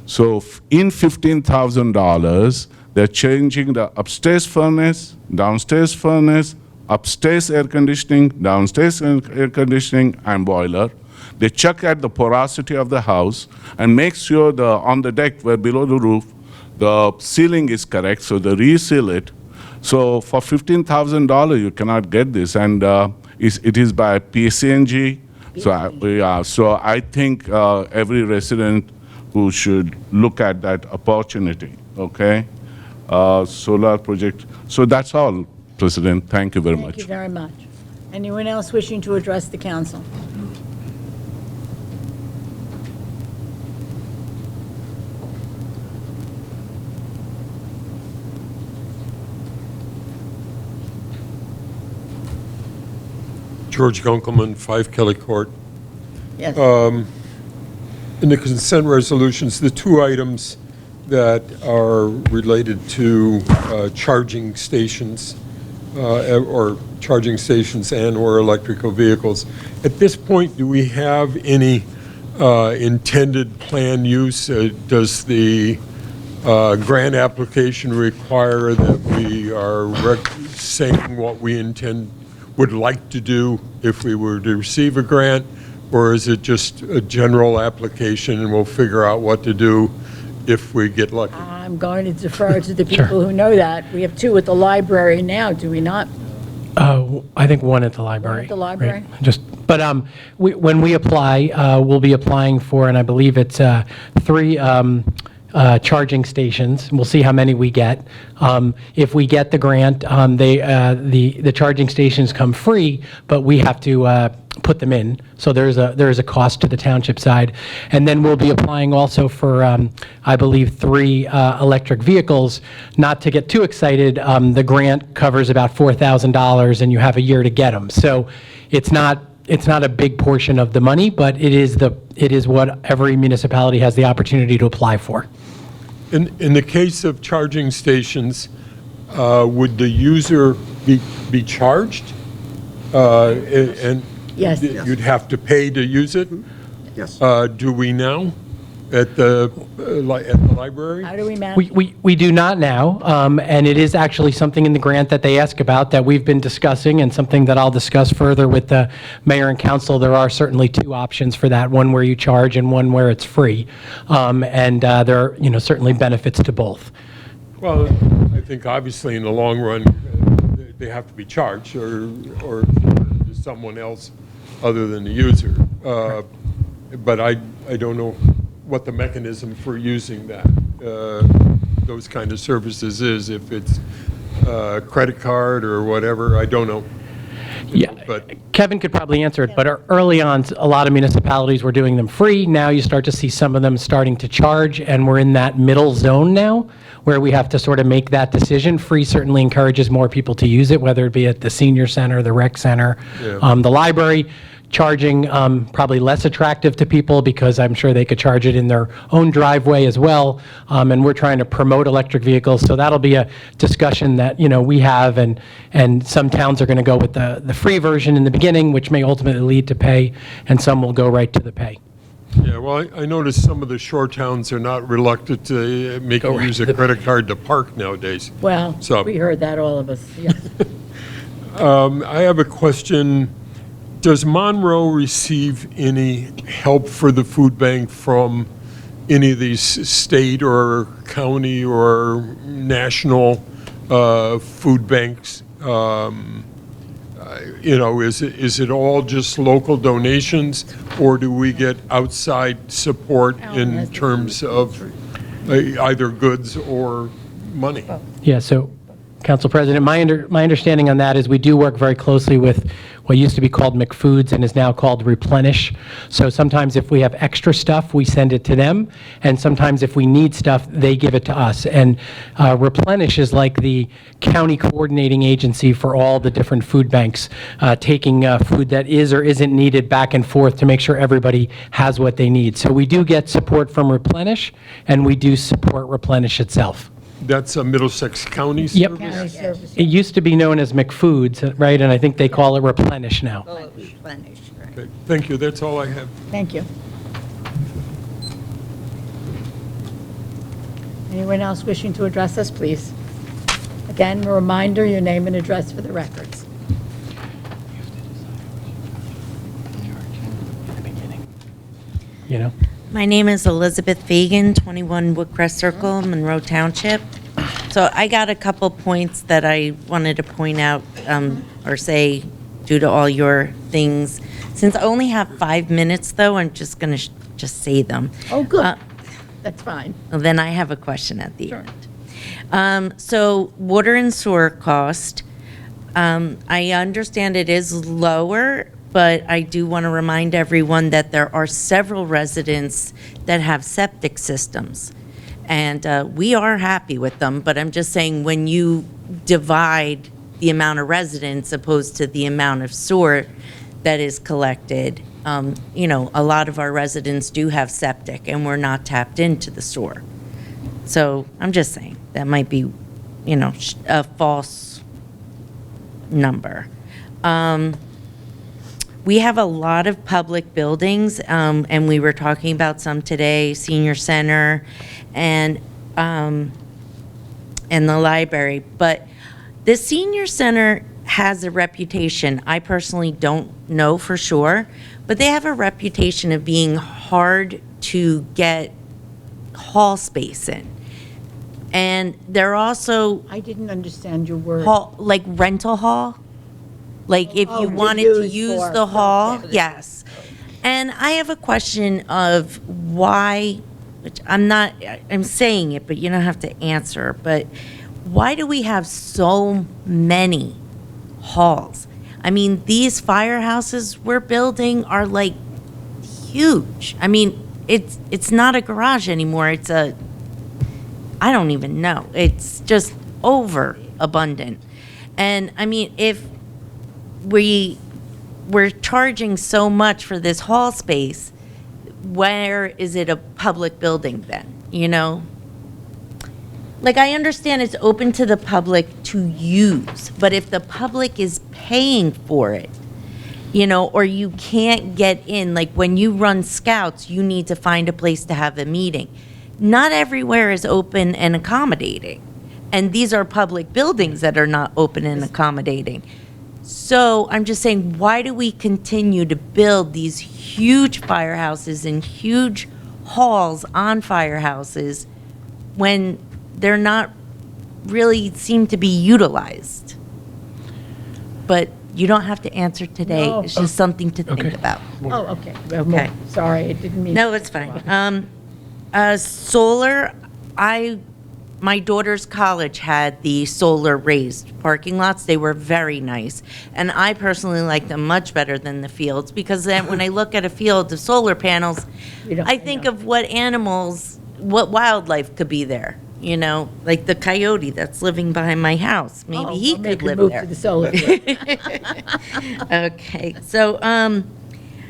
So in $15,000, they're changing the upstairs furnace, downstairs furnace, upstairs air conditioning, downstairs air conditioning, and boiler. They check at the porosity of the house and make sure on the deck where below the roof, the ceiling is correct, so they reseal it. So for $15,000, you cannot get this, and it is by PCNG. So I think every resident who should look at that opportunity, okay? Solar project. So that's all, President. Thank you very much. Thank you very much. Anyone else wishing to address the council? George Gunkelman, 5 Kelly Court. Yes. In the consent resolutions, the 2 items that are related to charging stations or charging stations and/or electrical vehicles. At this point, do we have any intended plan use? Does the grant application require that we are saying what we would like to do if we were to receive a grant, or is it just a general application and we'll figure out what to do if we get lucky? I'm going to defer to the people who know that. We have 2 at the library now, do we not? I think 1 at the library. One at the library? Right. But when we apply, we'll be applying for, and I believe it's 3 charging stations. We'll see how many we get. If we get the grant, the charging stations come free, but we have to put them in. So there is a cost to the township side. And then we'll be applying also for, I believe, 3 electric vehicles. Not to get too excited, the grant covers about $4,000 and you have a year to get them. So it's not a big portion of the money, but it is what every municipality has the opportunity to apply for. In the case of charging stations, would the user be charged? And Yes. you'd have to pay to use it? Yes. Do we now at the library? How do we manage? We do not now, and it is actually something in the grant that they ask about that we've been discussing, and something that I'll discuss further with the mayor and council. There are certainly 2 options for that, one where you charge and one where it's free, and there are certainly benefits to both. Well, I think obviously in the long run, they have to be charged or to someone else other than the user. But I don't know what the mechanism for using that, those kind of services is, if it's credit card or whatever, I don't know. Yeah, But Kevin could probably answer it, but early on, a lot of municipalities were doing them free. Now you start to see some of them starting to charge, and we're in that middle zone now where we have to sort of make that decision. Free certainly encourages more people to use it, whether it be at the senior center, the rec center, the library. Charging probably less attractive to people because I'm sure they could charge it in their own driveway as well. And we're trying to promote electric vehicles, so that'll be a discussion that we have. And some towns are going to go with the free version in the beginning, which may ultimately lead to pay, and some will go right to the pay. yeah, well, I noticed some of the shore towns are not reluctant to make you use a credit card to park nowadays. Well, So- we heard that, all of us, yes. I have a question. Does Monroe receive any help for the food bank from any of these state or county or national food banks? is it all just local donations, or do we get outside support in terms of either goods or money? Yeah, so, Council President, my understanding on that is we do work very closely with what used to be called McFoods and is now called Replenish. So sometimes if we have extra stuff, we send it to them, and sometimes if we need stuff, they give it to us. And Replenish is like the county coordinating agency for all the different food banks, taking food that is or isn't needed back and forth to make sure everybody has what they need. So we do get support from Replenish, and we do support Replenish itself. That's a Middlesex County Yep. service? It used to be known as McFoods, right? And I think they call it Replenish now. Okay, thank you, that's all I have. Thank you. Anyone else wishing to address us, please? Again, a reminder, your name and address for the records. You know? My name is Elizabeth Fagan, 21 Woodcrest Circle, Monroe Township. So I got a couple points that I wanted to point out or say due to all your things. Since I only have 5 minutes, though, I'm just going to just say them. Oh, good. That's fine. Well, then I have a question at the end. So water and sewer cost, I understand it is lower, but I do want to remind everyone that there are several residents that have septic systems. And we are happy with them, but I'm just saying when you divide the amount of residents opposed to the amount of sewer that is collected, a lot of our residents do have septic and we're not tapped into the sewer. So I'm just saying that might be, a false number. We have a lot of public buildings, and we were talking about some today, senior center and the library. But the senior center has a reputation, I personally don't know for sure, but they have a reputation of being hard to get hall space in. And they're also... I didn't understand your word. Hall, like rental hall? Like if you wanted to use the hall, yes. And I have a question of why, which I'm saying it, but you don't have to answer, but why do we have so many halls? I mean, these firehouses we're building are like huge. I mean, it's not a garage anymore. It's I don't even know. It's just overabundant. And I mean, if we're charging so much for this hall space, where is it a public building then, Like, I understand it's open to the public to use, but if the public is paying for it, or you can't get in, like when you run scouts, you need to find a place to have a meeting. Not everywhere is open and accommodating, and these are public buildings that are not open and accommodating. So I'm just saying, why do we continue to build these huge firehouses and huge halls on firehouses when they're not really seem to be utilized? But you don't have to answer today. No. It's just something to think about. Oh, okay. Okay. Sorry, I didn't mean. No, it's fine. Solar, my daughter's college had the solar raised parking lots. They were very nice. And I personally like them much better than the fields, because then when I look at a field of solar panels, I think of what wildlife could be there. Like the coyote that's living behind my house. Maybe he could live move there. to the solar. Okay,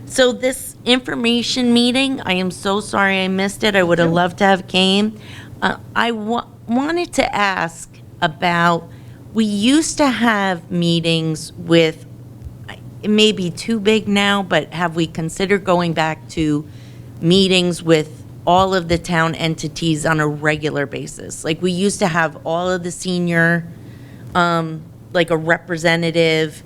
so this information meeting, I am so sorry I missed it. I would have loved to have came. I wanted to ask about, we used to have meetings with, it may be too big now, but have we considered going back to meetings with all of the town entities on a regular basis? Like we used to have all of the senior, like a representative,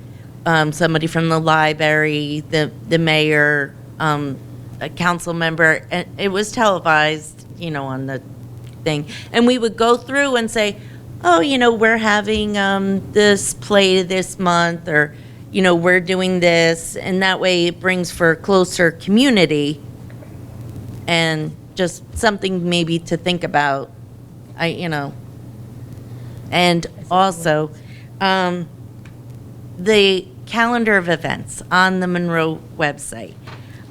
somebody from the library, the mayor, a council member, and it was televised, on the thing. And we would go through and say, oh, we're having this play this month, or, we're doing this, and that way it brings for a closer community, and just something maybe to think about, And also, the calendar of events on the Monroe website.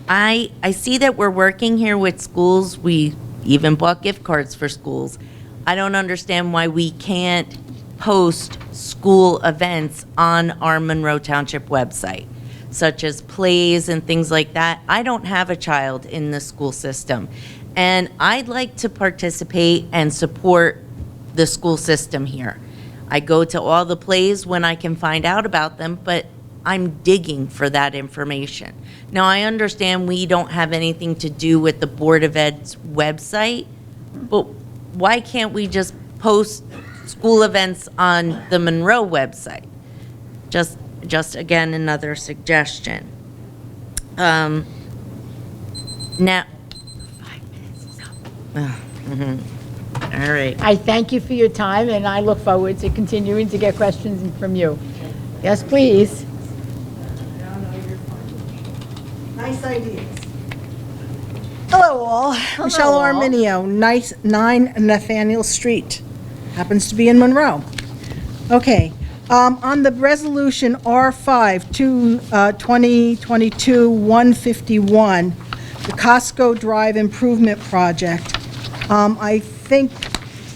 I see that we're working here with schools. We even bought gift cards for schools. I don't understand why we can't post school events on our Monroe Township website, such as plays and things like that. I don't have a child in the school system, and I'd like to participate and support the school system here. I go to all the plays when I can find out about them, but I'm digging for that information. Now, I understand we don't have anything to do with the Board of Ed's website, but why can't we just post school events on the Monroe website? Just again, another suggestion. Now, 5 minutes is up. All right. I thank you for your time, and I look forward to continuing to get questions from you. Yes, please. Nice ideas. Hello, all. Michelle Arminio, 9 Nathaniel Street. Happens to be in Monroe. Okay. On the resolution R5 2022-151, the Costco Drive Improvement Project, I think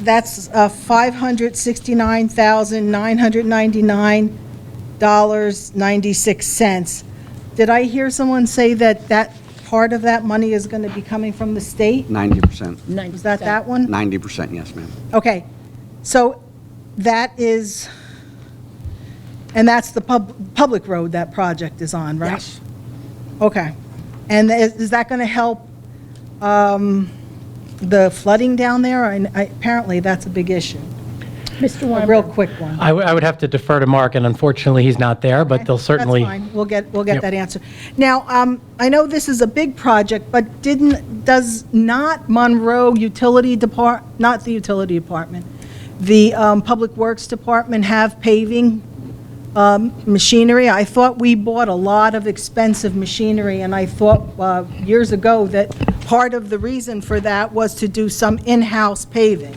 that's $569,999.96. Did I hear someone say that part of that money is going to be coming from the state? 90%. Was that one? 90%, yes, ma'am. Okay. So that is, and that's the public road that project is on, right? Yes. Okay. And is that going to help the flooding down there? Apparently, that's a big issue. Mr. A Weinberg. real quick one. I would have to defer to Mark, and unfortunately, he's not there, but they'll certainly. That's fine. We'll get Yep. that answer. Now, I know this is a big project, but does not Monroe Utility Department, not the Utility Department, the Public Works Department have paving machinery? I thought we bought a lot of expensive machinery, and I thought years ago that part of the reason for that was to do some in-house paving.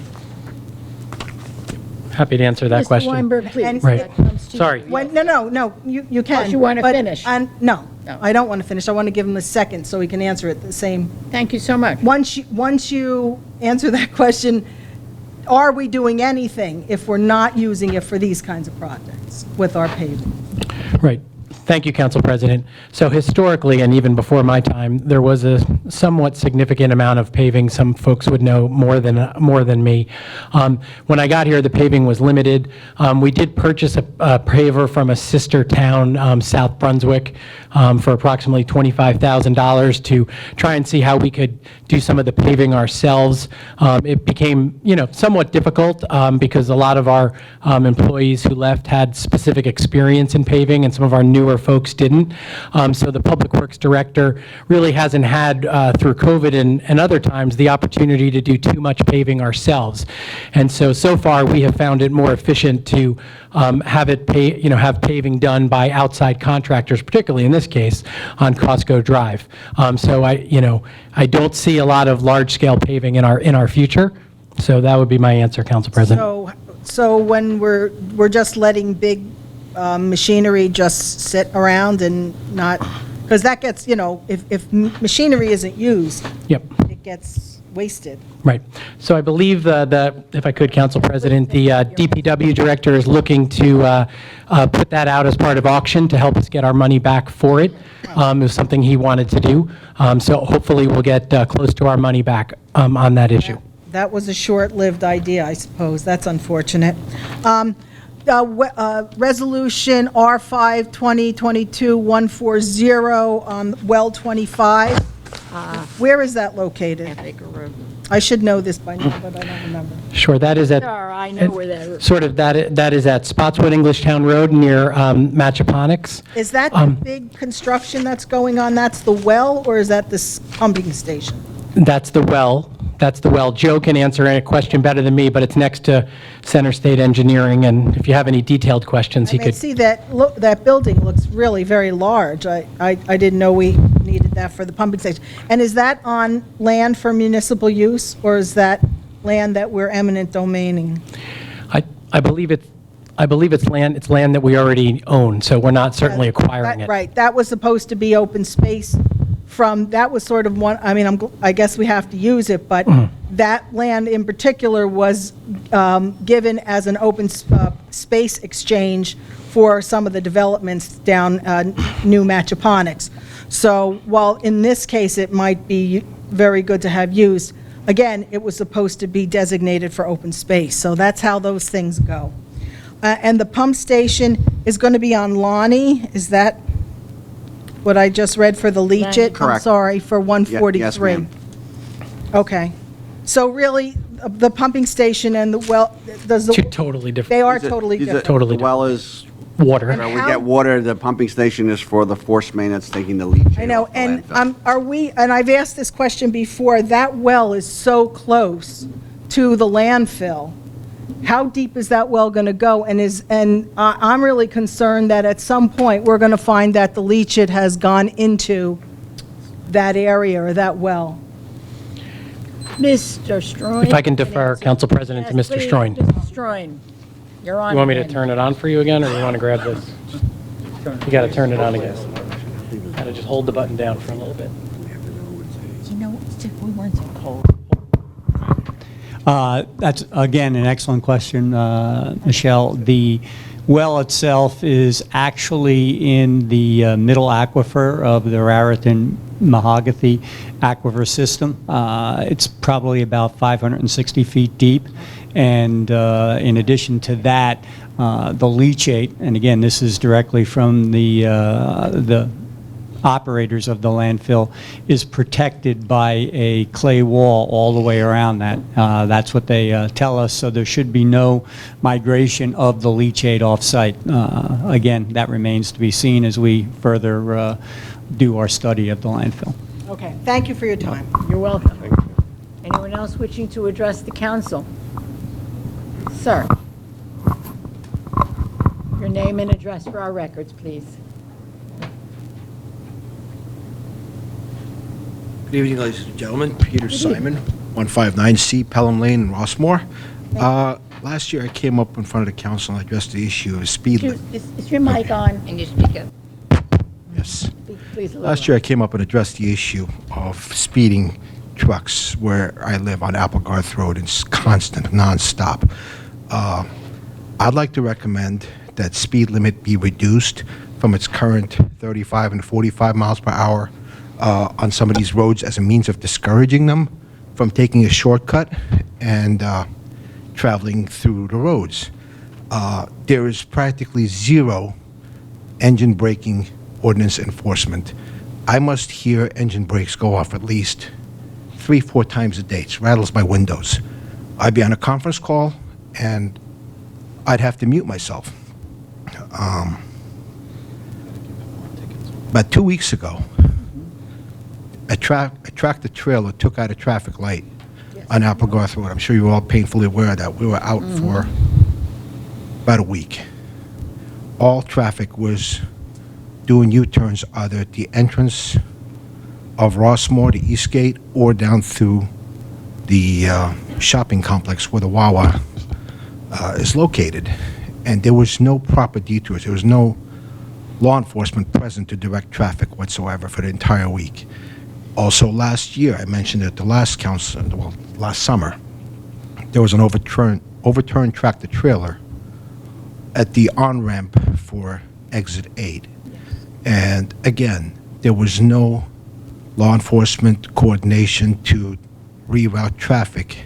Happy to answer that question. Mr. Weinberg, please. And- Right. That comes to you. Sorry. No, you can. Oh, you wanna but- finish? No, No. I don't want to finish. I want to give him a second so he can answer it the same. Thank you so much. Once you answer that question, are we doing anything if we're not using it for these kinds of projects with our paving? Right. Thank you, Council President. So historically, and even before my time, there was a somewhat significant amount of paving. Some folks would know more than me. When I got here, the paving was limited. We did purchase a paver from a sister town, South Brunswick, for approximately $25,000 to try and see how we could do some of the paving ourselves. It became, somewhat difficult because a lot of our employees who left had specific experience in paving, and some of our newer folks didn't. So the Public Works Director really hasn't had, through COVID and other times, the opportunity to do too much paving ourselves. And so far, we have found it more efficient to have paving done by outside contractors, particularly in this case, on Costco Drive. So I don't see a lot of large-scale paving in our future. So that would be my answer, Council President. So when we're just letting big machinery just sit around and not, because that gets, if machinery isn't used, Yep. it gets wasted. Right. So I believe that, if I could, Council President, the DPW Director is looking to put that out as part of auction to help us get our money back for it. It was something he wanted to do. So hopefully we'll get close to our money back on that issue. That was a short-lived idea, I suppose. That's unfortunate. Resolution R5 2022-140 on well 25. Where is that located? I should know this by now, but I don't remember. Sure, that is at. Sure, I know where that is. Sort of, that is at Spotswood Englishtown Road near Matchaponix. Is that the big construction that's going on? That's the well, or is that this pumping station? That's the well That's the well. Joe can answer any question better than me, but it's next to Center State Engineering, and if you have any detailed questions, I he mean, could... see, that building looks really very large. I didn't know we needed that for the pumping station. And is that on land for municipal use, or is that land that we're eminent domaining? I believe it's land that we already own, so we're not certainly acquiring it. Right, that was supposed to be open space that was sort of one, I mean, I guess we have to use it, but that land in particular was given as an open space exchange for some of the developments down New Machaponics. So while in this case it might be very good to have used, again, it was supposed to be designated for open space. So that's how those things go. And the pump station is going to be on Lonnie. Is that what I just read for the Leach-It? I'm Correct. sorry, for 143. Yes, ma'am. Okay. So really, the pumping station and the well, does the... Two totally different. They are totally different. Totally The well is, Water. we get water, the pumping station is for the force main that's taking the leach. I know, and and I've asked this question before, that well is so close to the landfill. How deep is that well going to go? And I'm really concerned that at some point, we're going to find that the leach-it has gone into that area or that well. Mr. Stroin. If I can defer, Council President, to Mr. Stroin. Mr. Stroin, you're on. You want me to again. turn it on for you again, or you want to grab this? You got to turn it on again. Got to just hold the button down for a little bit. You know, we weren't so cold. That's, again, an excellent question, Michelle. The well itself is actually in the middle aquifer of the Raritan-Mahagathy aquifer system. It's probably about 560 feet deep. And in addition to that, the leachate, and again, this is directly from the operators of the landfill, is protected by a clay wall all the way around that. That's what they tell us, so there should be no migration of the leachate off-site. Again, that remains to be seen as we further do our study of the landfill. Okay, thank you for your time. You're welcome. Anyone else wishing to address the council? Sir. Your name and address for our records, please. Good evening, ladies and gentlemen. Peter Simon, 159C Pelham Lane in Rossmore. Last year, I came up in front of the council and addressed the issue of speed limit. Is your mic on? Can you speak up? Yes. Please, a little Last year, I came up and addressed the issue of speeding trucks where I live on Applegarth Road. It's constant, nonstop. I'd like to recommend that speed limit be reduced from its current 35 and 45 miles per hour on some of these roads as a means of discouraging them from taking a shortcut and traveling through the roads. There is practically zero engine braking ordinance enforcement. I must hear engine brakes go off at least 3-4 times a day. It rattles my windows. I'd be on a conference call and I'd have to mute myself. About 2 weeks ago, a tractor trailer took out a traffic light on Applegarth Road. I'm sure you're all painfully aware of that. We were out for about a week. All traffic was doing U-turns either at the entrance of Rossmore, the East Gate, or down through the shopping complex where the Wawa is located. And there was no proper detours. There was no law enforcement present to direct traffic whatsoever for the entire week. Also, last year, I mentioned at the last council, well, last summer, there was an overturned tractor trailer at the on-ramp for Exit 8. And again, there was no law enforcement coordination to reroute traffic.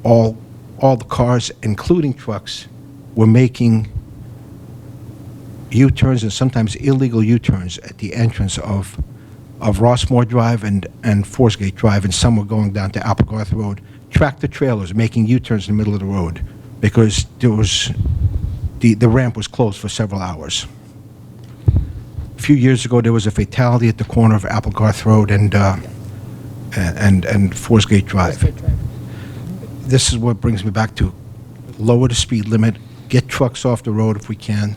All the cars, including trucks, were making U-turns and sometimes illegal U-turns at the entrance of Rossmore Drive and Forsgate Drive, and some were going down to Applegarth Road. Tractor trailers making U-turns in the middle of the road because there was the ramp was closed for several hours. A few years ago, there was a fatality at the corner of Applegarth Road and and Forest Gate Drive. This is what brings me back to lower the speed limit, get trucks off the road if we can.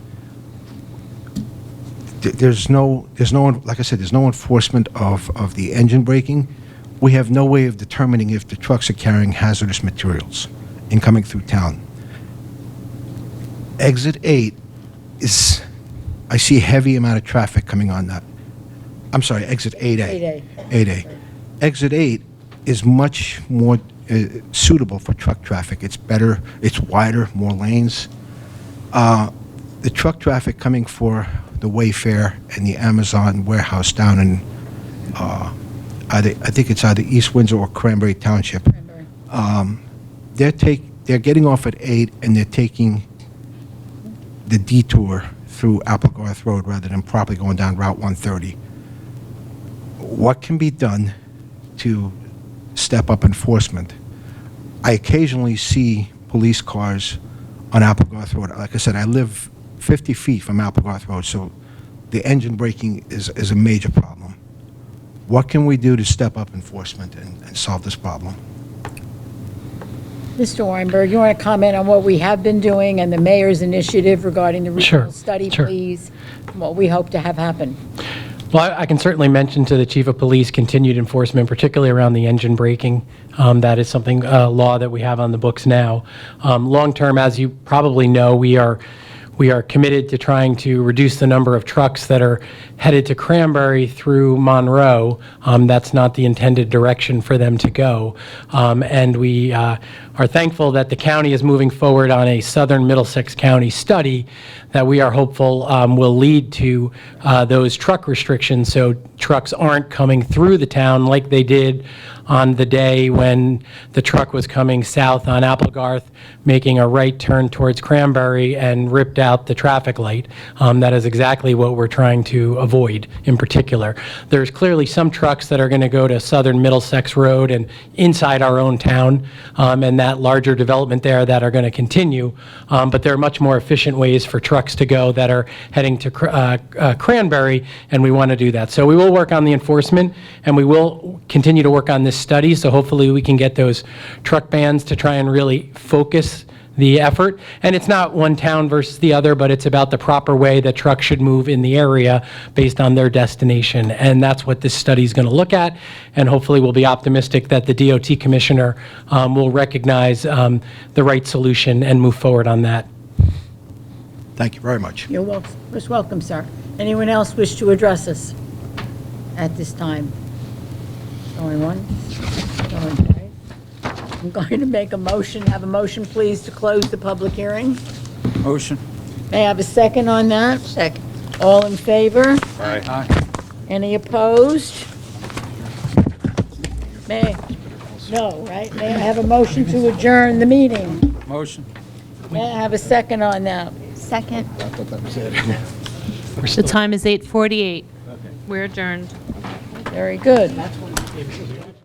There's no, like I said, there's no enforcement of the engine braking. We have no way of determining if the trucks are carrying hazardous materials in coming through town. Exit 8 is, I see a heavy amount of traffic coming on that. I'm sorry, exit 8A. 8A. Exit 8 is much more suitable for truck traffic. It's better, it's wider, more lanes. The truck traffic coming for the Wayfair and the Amazon warehouse down in, I think it's either East Windsor or Cranberry Township. They're getting off at 8 and they're taking the detour through Applegarth Road rather than probably going down Route 130. What can be done to step up enforcement? I occasionally see police cars on Applegarth Road. Like I said, I live 50 feet from Applegarth Road, so the engine braking is a major problem. What can we do to step up enforcement and solve this problem? Mr. Weinberg, you want to comment on what we have been doing and the mayor's initiative regarding the regional study, please? What we hope to have happen. Well, I can certainly mention to the Chief of Police continued enforcement, particularly around the engine braking. That is something, law that we have on the books now. Long-term, as you probably know, we are committed to trying to reduce the number of trucks that are headed to Cranberry through Monroe. That's not the intended direction for them to go. And we are thankful that the county is moving forward on a Southern Middlesex County study that we are hopeful will lead to those truck restrictions, so trucks aren't coming through the town like they did on the day when the truck was coming south on Applegarth, making a right turn towards Cranberry and ripped out the traffic light. That is exactly what we're trying to avoid in particular. There's clearly some trucks that are going to go to Southern Middlesex Road and inside our own town, and that larger development there that are going to continue, but there are much more efficient ways for trucks to go that are heading to Cranberry, and we want to do that. So we will work on the enforcement, and we will continue to work on this study, so hopefully we can get those truck bans to try and really focus the effort. And it's not one town versus the other, but it's about the proper way that trucks should move in the area based on their destination. And that's what this study is going to look at. And hopefully we'll be optimistic that the DOT commissioner will recognize the right solution and move forward on that. Thank you very much. You're most welcome, sir. Anyone else wish to address us at this time? Going once, going twice. I'm going to make a motion. Have a motion, please, to close the public hearing. Motion. May I have a second on that? Second. All in favor? Aye. Any opposed? No, right? May I have a motion to adjourn the meeting? Motion. May I have a second on that? Second. I thought that was it. The time is 8:48. We're adjourned. Very good.